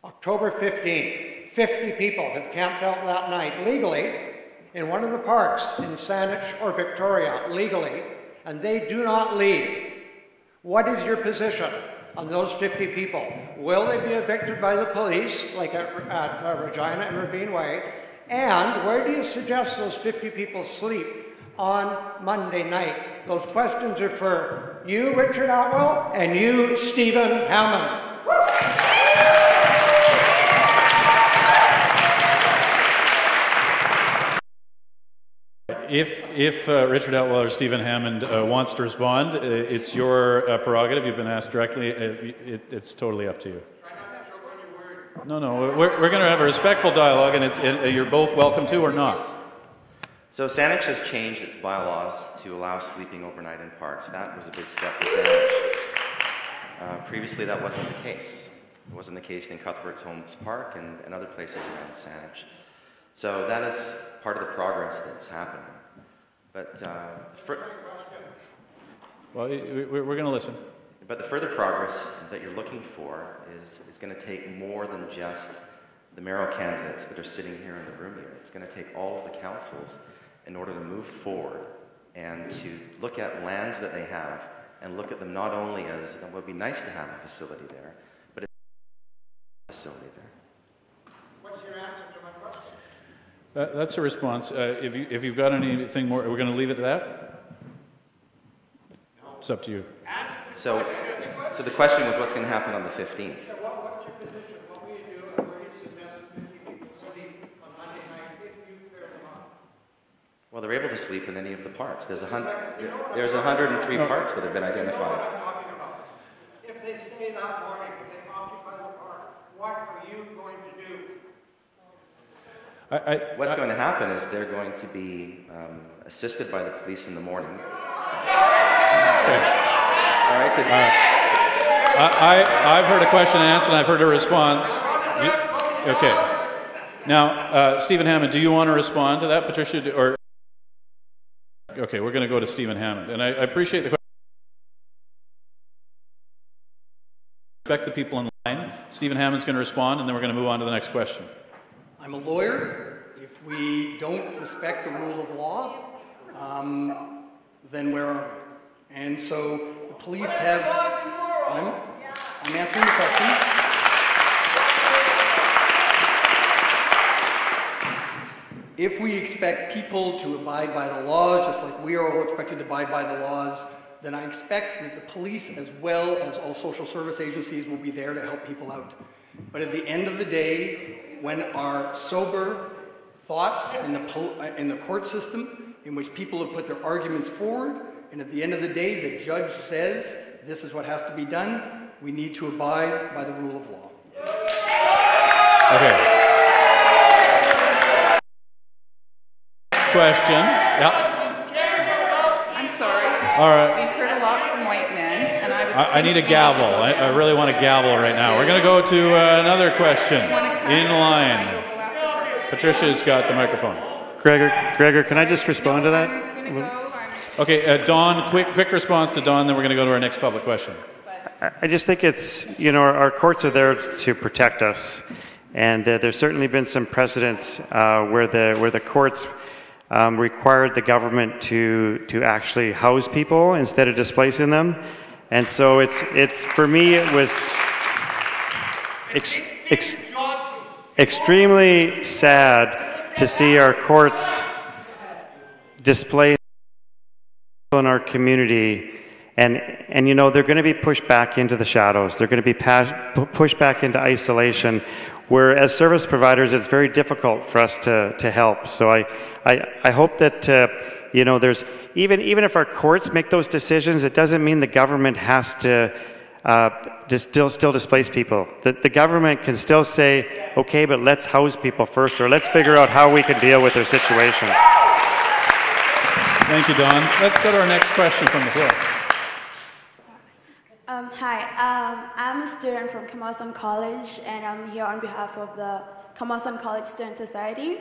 October 15th, 50 people have camped out that night legally in one of the parks in Saanich or Victoria, legally, and they do not leave, what is your position on those 50 people? Will they be evicted by the police, like at Regina and Ravine Way? And where do you suggest those 50 people sleep on Monday night? Those questions are for you, Richard Otwell, and you, Stephen Hammond. If Richard Otwell or Stephen Hammond wants to respond, it's your prerogative. You've been asked directly. It's totally up to you. No, we're going to have a respectful dialogue, and you're both welcome to or not. So Saanich has changed its bylaws to allow sleeping overnight in parks. That was a big step for Saanich. Previously, that wasn't the case. It wasn't the case in Cuthbert's Homes Park and other places around Saanich. So that is part of the progress that's happening. But well, we're going to listen. But the further progress that you're looking for is going to take more than just the mayoral candidates that are sitting here in the room here. It's going to take all of the councils in order to move forward and to look at lands that they have and look at them not only as, it would be nice to have a facility there, but a facility there. What's your answer to my question? That's a response. If you've got anything more, we're going to leave it at that? It's up to you. So the question was, what's going to happen on the 15th? What's your position? What will you do, and where do you suggest 50 people sleep on Monday night if you clear them up? Well, they're able to sleep in any of the parks. There's 103 parks that have been identified. If they stay that morning, if they occupy the park, what are you going to do? What's going to happen is they're going to be assisted by the police in the morning. Okay. All right. I've heard a question and answer, and I've heard a response. Okay. Now, Stephen Hammond, do you want to respond to that, Patricia? Or okay, we're going to go to Stephen Hammond, and I appreciate the question. Respect the people in line. Stephen Hammond's going to respond, and then we're going to move on to the next question. I'm a lawyer. If we don't respect the rule of law, then where are we? And so the police have... I'm answering the question. If we expect people to abide by the laws, just like we are all expected to abide by the laws, then I expect that the police, as well as all social service agencies, will be there to help people out. But at the end of the day, when our sober thoughts in the court system, in which people have put their arguments forward, and at the end of the day, the judge says this is what has to be done, we need to abide by the rule of law. Okay. Question. Yeah. I'm sorry. All right. We've heard a lot from white men, and I need a gavel. I really want a gavel right now. We're going to go to another question in line. Patricia's got the microphone. Gregor, can I just respond to that? Okay, Don, quick response to Don, then we're going to go to our next public question. I just think it's, you know, our courts are there to protect us. And there's certainly been some precedents where the courts required the government to actually house people instead of displacing them. And so it's for me, it was extremely sad to see our courts display in our community, and you know, they're going to be pushed back into the shadows. They're going to be pushed back into isolation, where as service providers it's very difficult for us to help. So I hope that you know, there's even if our courts make those decisions, it doesn't mean the government has to still displace people. The government can still say, okay, but let's house people first, or let's figure out how we can deal with their situation. Thank you, Don. Let's go to our next question from the floor. Hi, I'm a student from Camosun College, and I'm here on behalf of the Camosun College Student Society.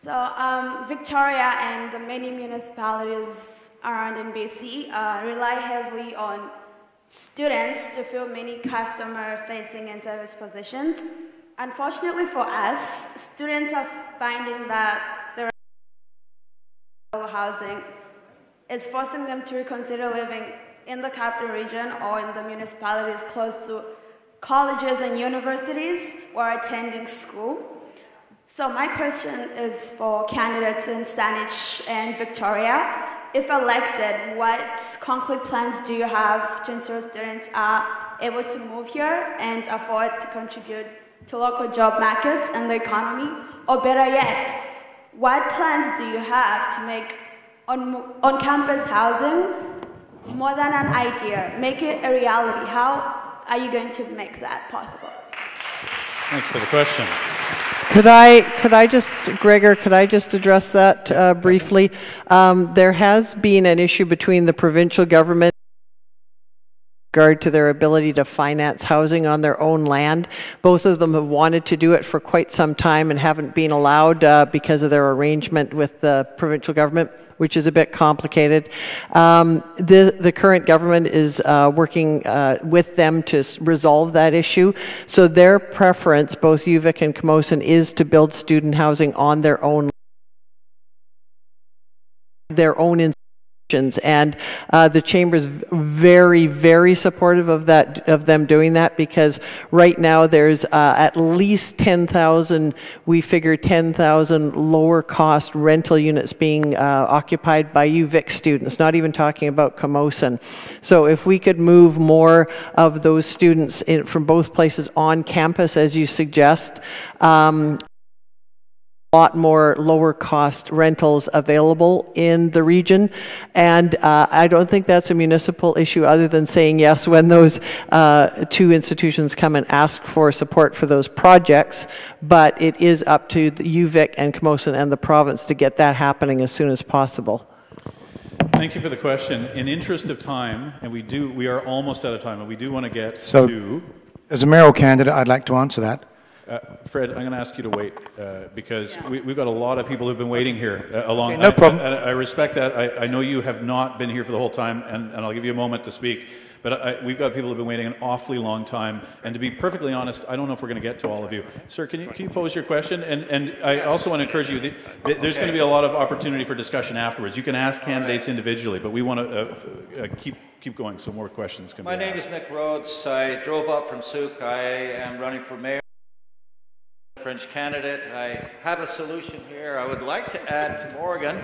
So Victoria and the many municipalities around in BC rely heavily on students to fill many customer-facing and service positions. Unfortunately for us, students are finding that their housing is forcing them to reconsider living in the capital region or in the municipalities close to colleges and universities or attending school. So my question is for candidates in Saanich and Victoria. If elected, what concrete plans do you have to ensure students are able to move here and afford to contribute to local job markets and the economy? Or better yet, what plans do you have to make on-campus housing more than an idea, make it a reality? How are you going to make that possible? Thanks for the question. Could I just, Gregor, could I just address that briefly? There has been an issue between the provincial government in regard to their ability to finance housing on their own land. Both of them have wanted to do it for quite some time and haven't been allowed because of their arrangement with the provincial government, which is a bit complicated. The current government is working with them to resolve that issue. So their preference, both UVic and Camosun, is to build student housing on their own And the Chamber's very, very supportive of that, of them doing that, because right now there's at least 10,000, we figure 10,000 lower cost rental units being occupied by UVic students, not even talking about Camosun. So if we could move more of those students from both places on campus, as you suggest, lot more lower cost rentals available in the region, and I don't think that's a municipal issue other than saying yes when those two institutions come and ask for support for those projects, but it is up to the UVic and Camosun and the province to get that happening as soon as possible. Thank you for the question. In interest of time, and we are almost out of time, and we do want to get to... As a mayoral candidate, I'd like to answer that. Fred, I'm going to ask you to wait because we've got a lot of people who've been waiting here along. Okay, no problem. I respect that. I know you have not been here for the whole time, and I'll give you a moment to speak. But we've got people who've been waiting an awfully long time. And to be perfectly honest, I don't know if we're going to get to all of you. Sir, can you pose your question? And I also want to encourage you, there's going to be a lot of opportunity for discussion afterwards. You can ask candidates individually, but we want to keep going so more questions can be asked. My name is Mick Rhodes. I drove up from Souk. I am running for mayor. French candidate. I have a solution here. I would like to add to Morgan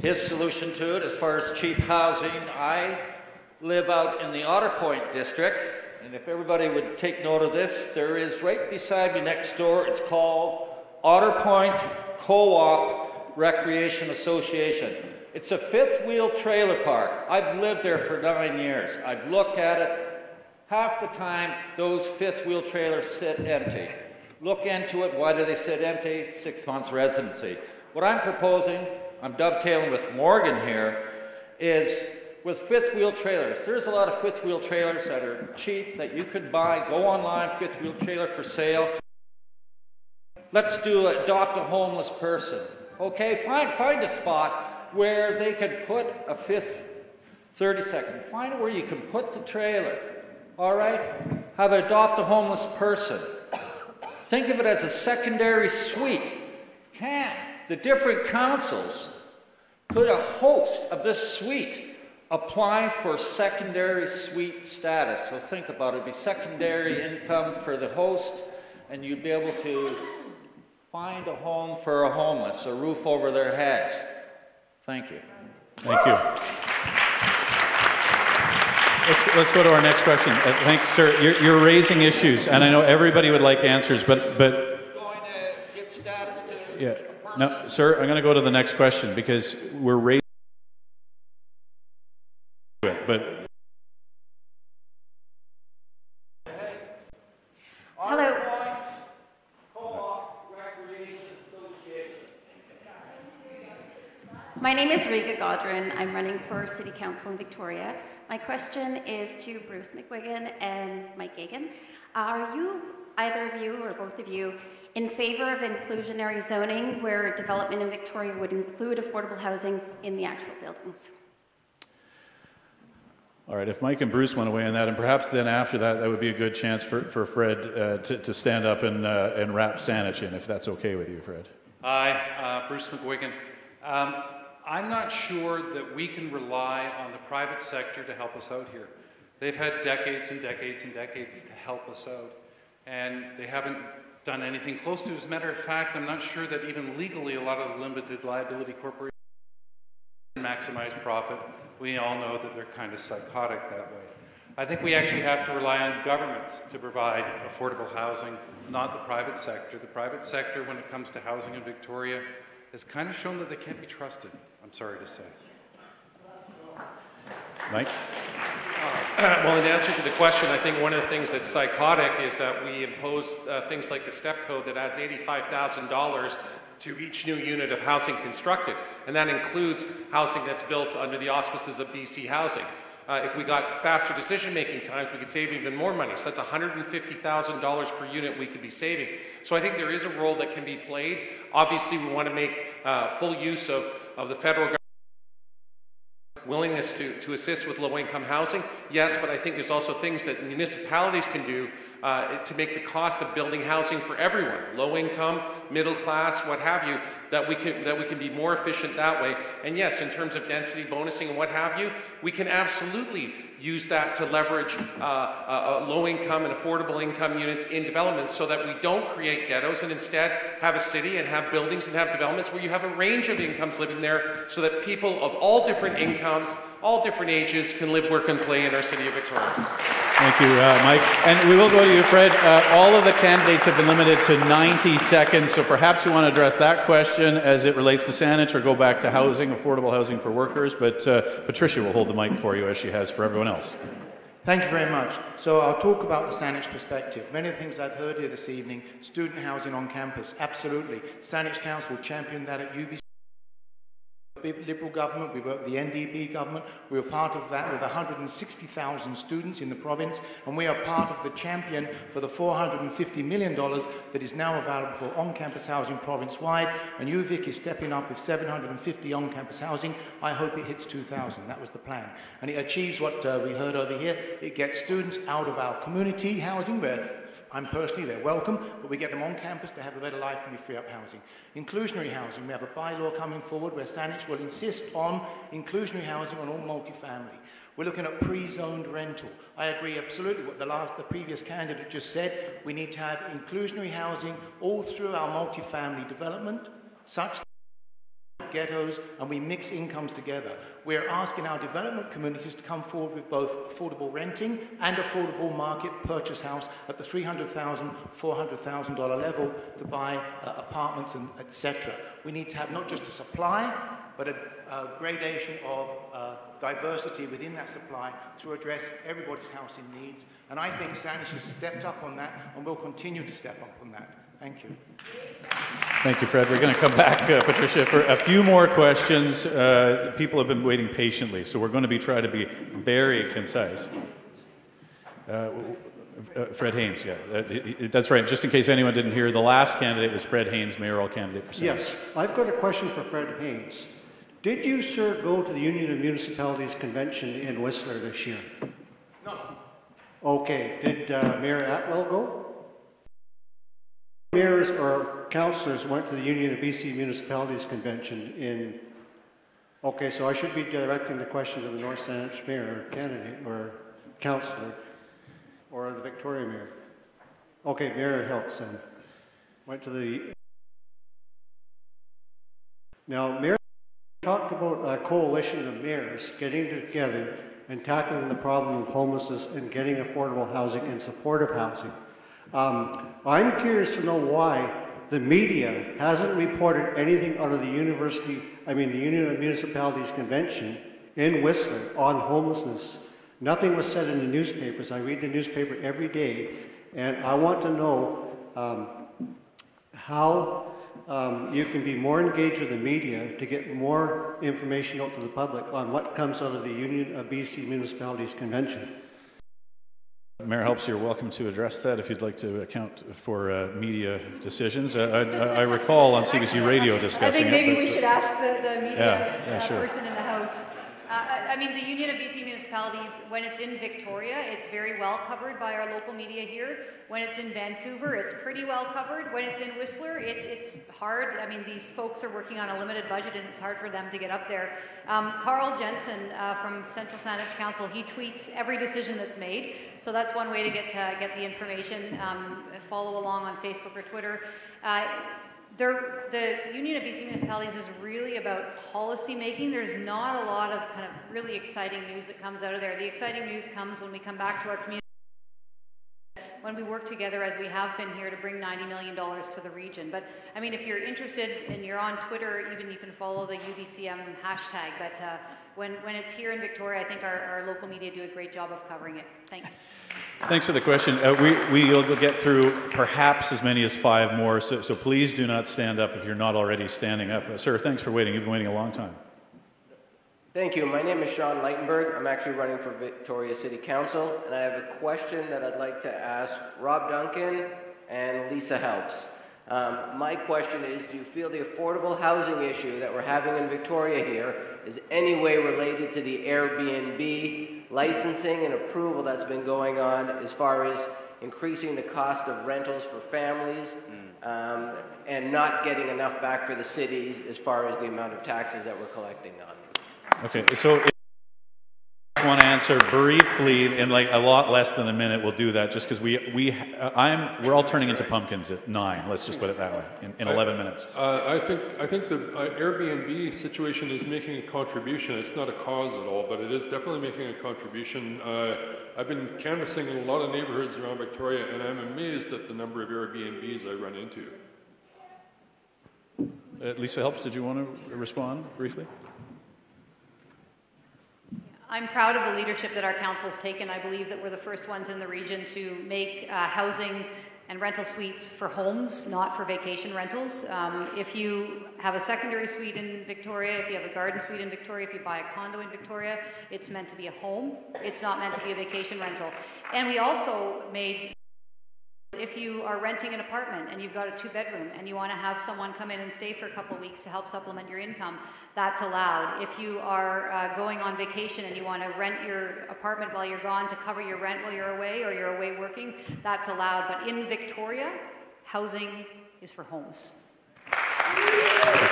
his solution to it as far as cheap housing. I live out in the Otter Point district, and if everybody would take note of this, there is right beside me next door, it's called Otter Point Co-op Recreation Association. It's a fifth wheel trailer park. I've lived there for 9 years. I've looked at it. Half the time, those fifth wheel trailers sit empty. Look into it. Why do they sit empty? 6 months residency. What I'm proposing, I'm dovetailing with Morgan here, is with fifth wheel trailers. There's a lot of fifth wheel trailers that are cheap that you could buy. Go online, fifth wheel trailer for sale. Let's do adopt a homeless person. Okay, find a spot where they could put a fifth, 30 seconds. Find where you can put the trailer. All right? Have it adopt a homeless person. Think of it as a secondary suite. Can the different councils, could a host of this suite apply for secondary suite status? So think about it. It'd be secondary income for the host, and you'd be able to find a home for a homeless, a roof over their heads. Thank you. Thank you. Let's go to our next question. Thank you, sir. You're raising issues, and I know everybody would like answers, but Going to give status to yeah. No, sir, I'm going to go to the next question because we're raising it, but hello. My name is Rika Godrin. I'm running for City Council in Victoria. My question is to Bruce McGuigan and Mike Gagan. Are you, either of you or both of you, in favor of inclusionary zoning where development in Victoria would include affordable housing in the actual buildings? all right, if Mike and Bruce want to weigh on that, and perhaps then after that, that would be a good chance for Fred to stand up and wrap Saanich in, if that's okay with you, Fred. Hi, Bruce McGuigan. I'm not sure that we can rely on the private sector to help us out here. They've had decades and decades and decades to help us out, and they haven't done anything close to it. As a matter of fact, I'm not sure that even legally a lot of the limited liability corporations maximize profit. We all know that they're kind of psychotic that way. I think we actually have to rely on governments to provide affordable housing, not the private sector. The private sector, when it comes to housing in Victoria, has kind of shown that they can't be trusted, I'm sorry to say. Mike? Well, in answer to the question, I think one of the things that's psychotic is that we impose things like the step code that adds $85,000 to each new unit of housing constructed. And that includes housing that's built under the auspices of BC Housing. If we got faster decision-making times, we could save even more money. So that's $150,000 per unit we could be saving. So I think there is a role that can be played. Obviously, we want to make full use of the federal government willingness to assist with low-income housing, yes, but I think there's also things that municipalities can do to make the cost of building housing for everyone, low income, middle class, what have you, that we can be more efficient that way. And yes, in terms of density bonusing and what have you, we can absolutely use that to leverage low income and affordable income units in developments so that we don't create ghettos and instead have a city and have buildings and have developments where you have a range of incomes living there so that people of all different incomes, all different ages can live, work and play in our city of Victoria. Thank you, Mike. And we will go to you, Fred. All of the candidates have been limited to 90 seconds, so perhaps you want to address that question as it relates to Saanich or go back to housing, affordable housing for workers. But Patricia will hold the mic for you as she has for everyone else. Thank you very much. So I'll talk about the Saanich perspective. Many of the things I've heard here this evening, student housing on campus, absolutely. Saanich Council championed that at UBC. Liberal government, we worked with the NDP government, we were part of that with 160,000 students in the province, and we are part of the champion for the $450 million that is now available for on-campus housing province-wide, and UVic is stepping up with 750 on-campus housing. I hope it hits 2,000. That was the plan. And it achieves what we heard over here. It gets students out of our community housing, where I'm personally, they're welcome, but we get them on campus to have a better life and we free up housing. Inclusionary housing, we have a bylaw coming forward where Saanich will insist on inclusionary housing on all multifamily. We're looking at pre-zoned rental. I agree absolutely what the previous candidate just said. We need to have inclusionary housing all through our multifamily development, such that ghettos and we mix incomes together. We're asking our development communities to come forward with both affordable renting and affordable market purchase house at the $300,000, $400,000 level to buy apartments and etc. We need to have not just a supply, but a gradation of diversity within that supply to address everybody's housing needs. And I think Saanich has stepped up on that and will continue to step up on that. Thank you. Thank you, Fred. We're going to come back, Patricia, for a few more questions. People have been waiting patiently, so we're going to try to be very concise. Fred Haynes, yeah. That's right. Just in case anyone didn't hear, the last candidate was Fred Haynes, mayoral candidate for Saanich. Yes. I've got a question for Fred Haynes. Did you, sir, go to the Union of Municipalities convention in Whistler this year? No. Okay. Did Mayor Atwell go? Mayors or councillors went to the Union of BC Municipalities convention in... Okay, so I should be directing the question to the North Saanich mayor or candidate or councillor or the Victoria mayor. Okay, Mayor helps then. Went to the... Now, Mayor talked about a coalition of mayors getting together and tackling the problem of homelessness and getting affordable housing and supportive housing. I'm curious to know why the media hasn't reported anything out of the Union of Municipalities Convention in Whistler on homelessness. Nothing was said in the newspapers. I read the newspaper every day, and I want to know how you can be more engaged with the media to get more information out to the public on what comes out of the Union of BC Municipalities Convention. Mayor Helps, you're welcome to address that if you'd like to account for media decisions. I recall on CBC Radio discussing it. I think maybe we should ask the media sure. person in the House. I mean, the Union of BC Municipalities, when it's in Victoria, it's very well covered by our local media here. When it's in Vancouver, it's pretty well covered. When it's in Whistler, it's hard. I mean, these folks are working on a limited budget and it's hard for them to get up there. Carl Jensen from Central Saanich Council, he tweets every decision that's made. So that's one way to get the information. Follow along on Facebook or Twitter. The Union of BC Municipalities is really about policy making. There's not a lot of kind of really exciting news that comes out of there. The exciting news comes when we come back to our community, when we work together as we have been here to bring $90 million to the region. But I mean, if you're interested and you're on Twitter, even you can follow the UBCM hashtag. But when it's here in Victoria, I think our local media do a great job of covering it. Thanks. Thanks for the question. We'll get through perhaps as many as 5 more, so please do not stand up if you're not already standing up. Sir, thanks for waiting. You've been waiting a long time. Thank you. My name is Sean Leitenberg. I'm actually running for Victoria City Council, and I have a question that I'd like to ask Rob Duncan and Lisa Helps. My question is, do you feel the affordable housing issue that we're having in Victoria here is any way related to the Airbnb licensing and approval that's been going on as far as increasing the cost of rentals for families and not getting enough back for the cities as far as the amount of taxes that we're collecting on. Okay, so one answer briefly in like a lot less than a minute. We'll do that just because we're all turning into pumpkins at 9. Let's just put it that way in 11 minutes. I think the Airbnb situation is making a contribution. It's not a cause at all, but it is definitely making a contribution. I've been canvassing in a lot of neighborhoods around Victoria, and I'm amazed at the number of Airbnbs I run into. Lisa Helps, did you want to respond briefly? I'm proud of the leadership that our council's taken. I believe that we're the first ones in the region to make housing and rental suites for homes, not for vacation rentals. If you have a secondary suite in Victoria, if you have a garden suite in Victoria, if you buy a condo in Victoria, it's meant to be a home. It's not meant to be a vacation rental. And we also made, if you are renting an apartment and you've got a 2-bedroom and you want to have someone come in and stay for a couple of weeks to help supplement your income, that's allowed. If you are going on vacation and you want to rent your apartment while you're gone to cover your rent while you're away or you're away working, that's allowed. But in Victoria, housing is for homes.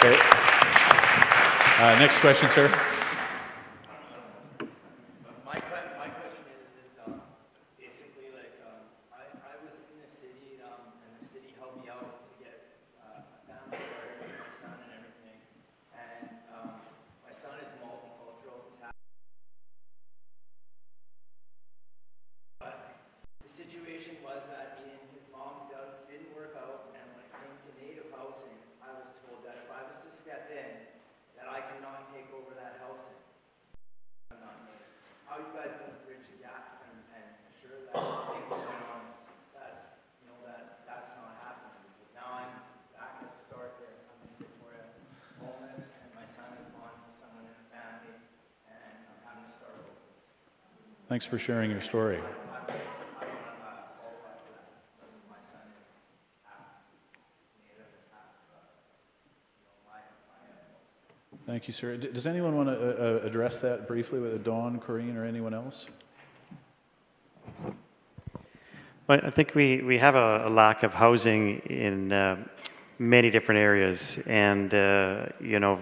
Okay. Next question, sir. Thanks for sharing your story. Thank you, sir. Does anyone want to address that briefly with Dawn, Corinne, or anyone else? Well, I think we have a lack of housing in many different areas, and you know,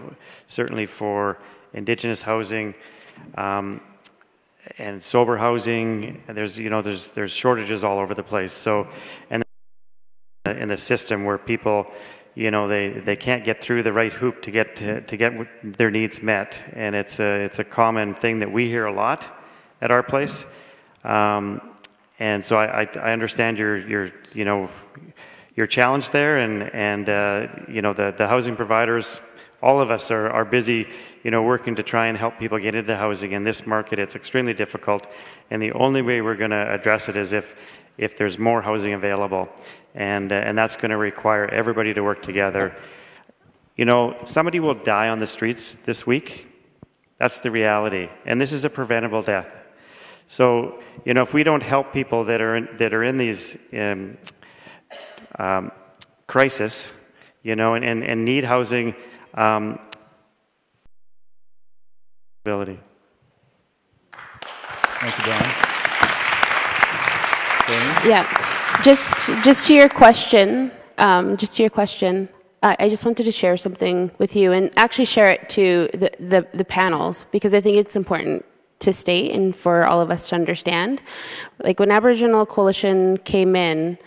certainly for Indigenous housing and sober housing, there's shortages all over the place. So, and in the system where people, you know, they can't get through the right hoop to get their needs met, and it's a common thing that we hear a lot at our place. And so I understand your challenge there, and you know, the housing providers, all of us are busy, you know, working to try and help people get into housing in this market. It's extremely difficult, and the only way we're going to address it is if there's more housing available, and that's going to require everybody to work together. You know, somebody will die on the streets this week. That's the reality, and this is a preventable death. So, you know, if we don't help people that are in these crisis, you know, and need housing, ability. Thank you, Don. Yeah, just to your question, I just wanted to share something with you, and actually share it to the panels, because I think it's important to state and for all of us to understand. Like, when Aboriginal Coalition came in,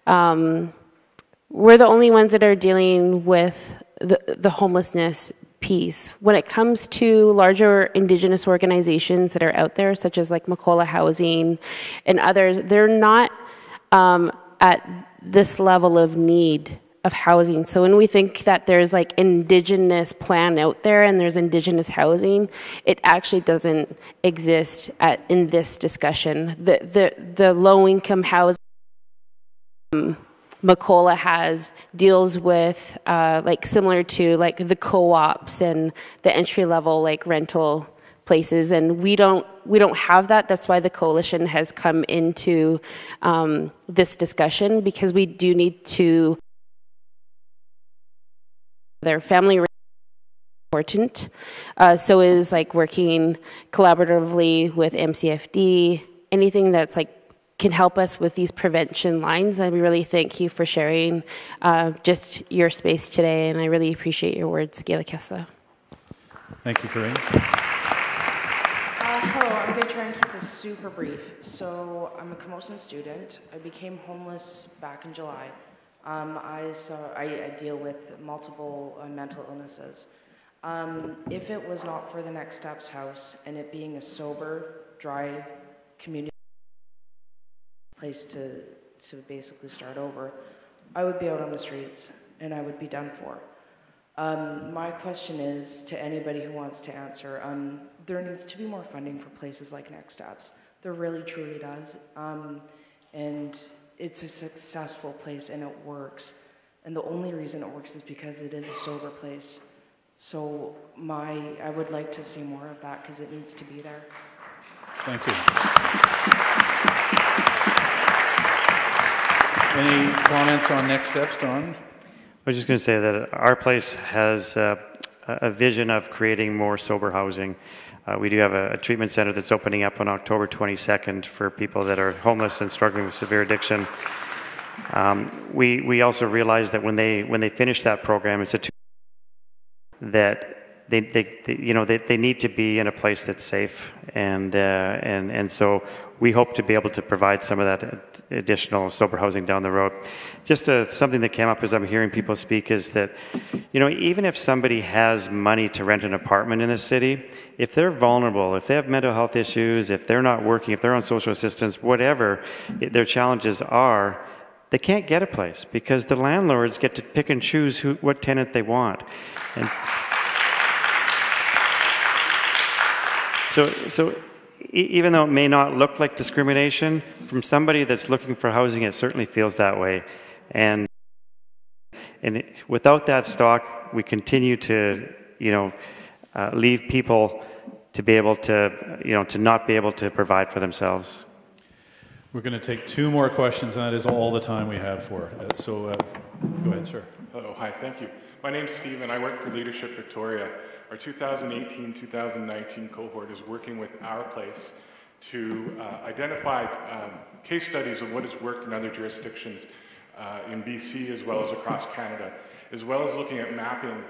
we're the only ones that are dealing with the homelessness piece. When it comes to larger Indigenous organizations that are out there, such as like Makola Housing and others, they're not at this level of need of housing. So when we think that there's like Indigenous plan out there and there's Indigenous housing, it actually doesn't exist in this discussion. The low-income housing Makola has deals with like similar to like the co-ops and the entry-level like rental places, and we don't have that. That's why the coalition has come into this discussion, because we do need to their family important. So is like working collaboratively with MCFD, anything that's like can help us with these prevention lines. I really thank you for sharing just your space today, and I really appreciate your words, Gila Kessa. Thank you, Corinne. Hello, I'm going to try and keep this super brief. So I'm a Camosun student. I became homeless back in July. I deal with multiple mental illnesses. If it was not for the Next Steps House and it being a sober, dry community place to basically start over, I would be out on the streets and I would be done for. My question is to anybody who wants to answer, there needs to be more funding for places like Next Steps. There really truly does. And it's a successful place and it works. And the only reason it works is because it is a sober place. So I would like to see more of that because it needs to be there. Thank you. Any comments on Next Steps, Don? I was just going to say that our place has a vision of creating more sober housing. We do have a treatment center that's opening up on October 22nd for people that are homeless and struggling with severe addiction. We also realize that when they finish that program, it's that they need to be in a place that's safe, and so we hope to be able to provide some of that additional sober housing down the road. Just something that came up as I'm hearing people speak is that, even if somebody has money to rent an apartment in a city, if they're vulnerable, if they have mental health issues, if they're not working, if they're on social assistance, whatever their challenges are, they can't get a place because the landlords get to pick and choose what tenant they want. And so even though it may not look like discrimination, from somebody that's looking for housing, it certainly feels that way. And without that stock, we continue to, leave people to be able to, to not be able to provide for themselves. We're going to take two more questions, and that is all the time we have for. Go ahead, sir. Hello, hi, thank you. My name's Steve, and I work for Leadership Victoria. Our 2018-2019 cohort is working with our place to identify case studies of what has worked in other jurisdictions in BC as well as across Canada, as well as looking at mapping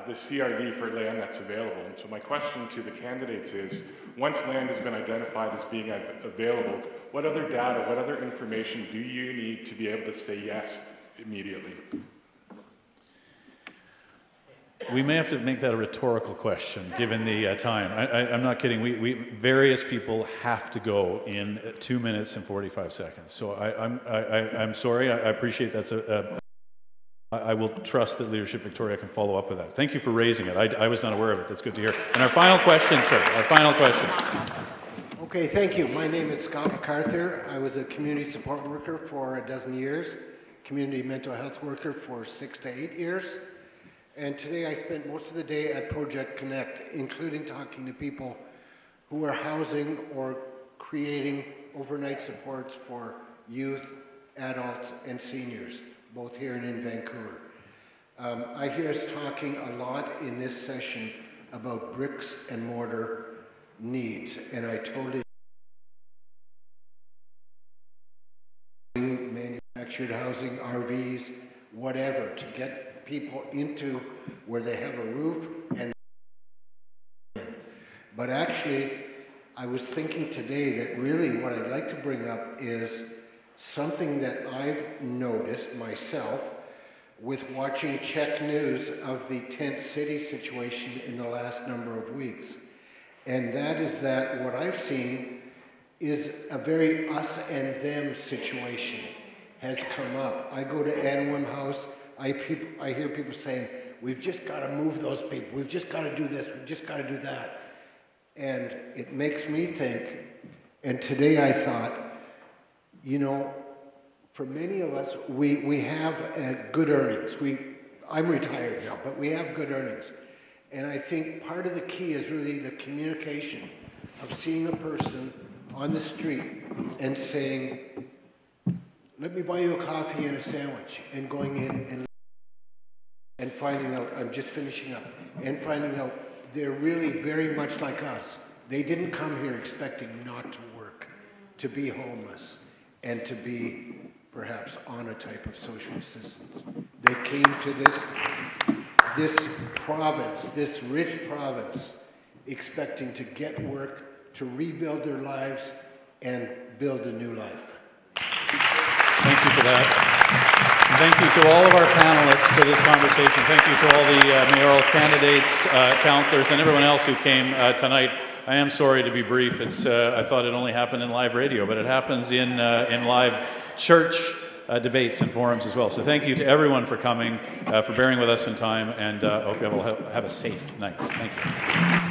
the CRD for land that's available. And so my question to the candidates is, once land has been identified as being available, what other data, what other information do you need to be able to say yes immediately? We may have to make that a rhetorical question, given the time. I'm not kidding. Various people have to go in 2 minutes and 45 seconds. So I'm sorry. I appreciate that's I will trust that Leadership Victoria can follow up with that. Thank you for raising it. I was not aware of it. That's good to hear. And our final question, sir. Our final question. Okay, thank you. My name is Scott MacArthur. I was a community support worker for 12 years, community mental health worker for 6 to 8 years. And today I spent most of the day at Project Connect, including talking to people who are housing or creating overnight supports for youth, adults, and seniors, both here and in Vancouver. I hear us talking a lot in this session about bricks and mortar needs, and I totally manufactured housing, RVs, whatever, to get people into where they have a roof. But actually, I was thinking today that really what I'd like to bring up is something that I've noticed myself with watching Czech news of the tent city situation in the last number of weeks. And that is that what I've seen is a very us and them situation has come up. I go to Anwam House, I hear people saying, we've just got to move those people, we've just got to do this, we've just got to do that. And it makes me think, and today I thought, for many of us, we have good earnings. I'm retired now, but we have good earnings. And I think part of the key is really the communication of seeing a person on the street and saying, let me buy you a coffee and a sandwich, and going in and finding out, I'm just finishing up, and finding out they're really very much like us. They didn't come here expecting not to work, to be homeless, and to be perhaps on a type of social assistance. They came to this province, this rich province, expecting to get work, to rebuild their lives, and build a new life. Thank you for that. And thank you to all of our panelists for this conversation. Thank you to all the mayoral candidates, councillors, and everyone else who came tonight. I am sorry to be brief. It's, I thought it only happened in live radio, but it happens in live church debates and forums as well. So thank you to everyone for coming, for bearing with us in time, and I hope you all have a safe night. Thank you.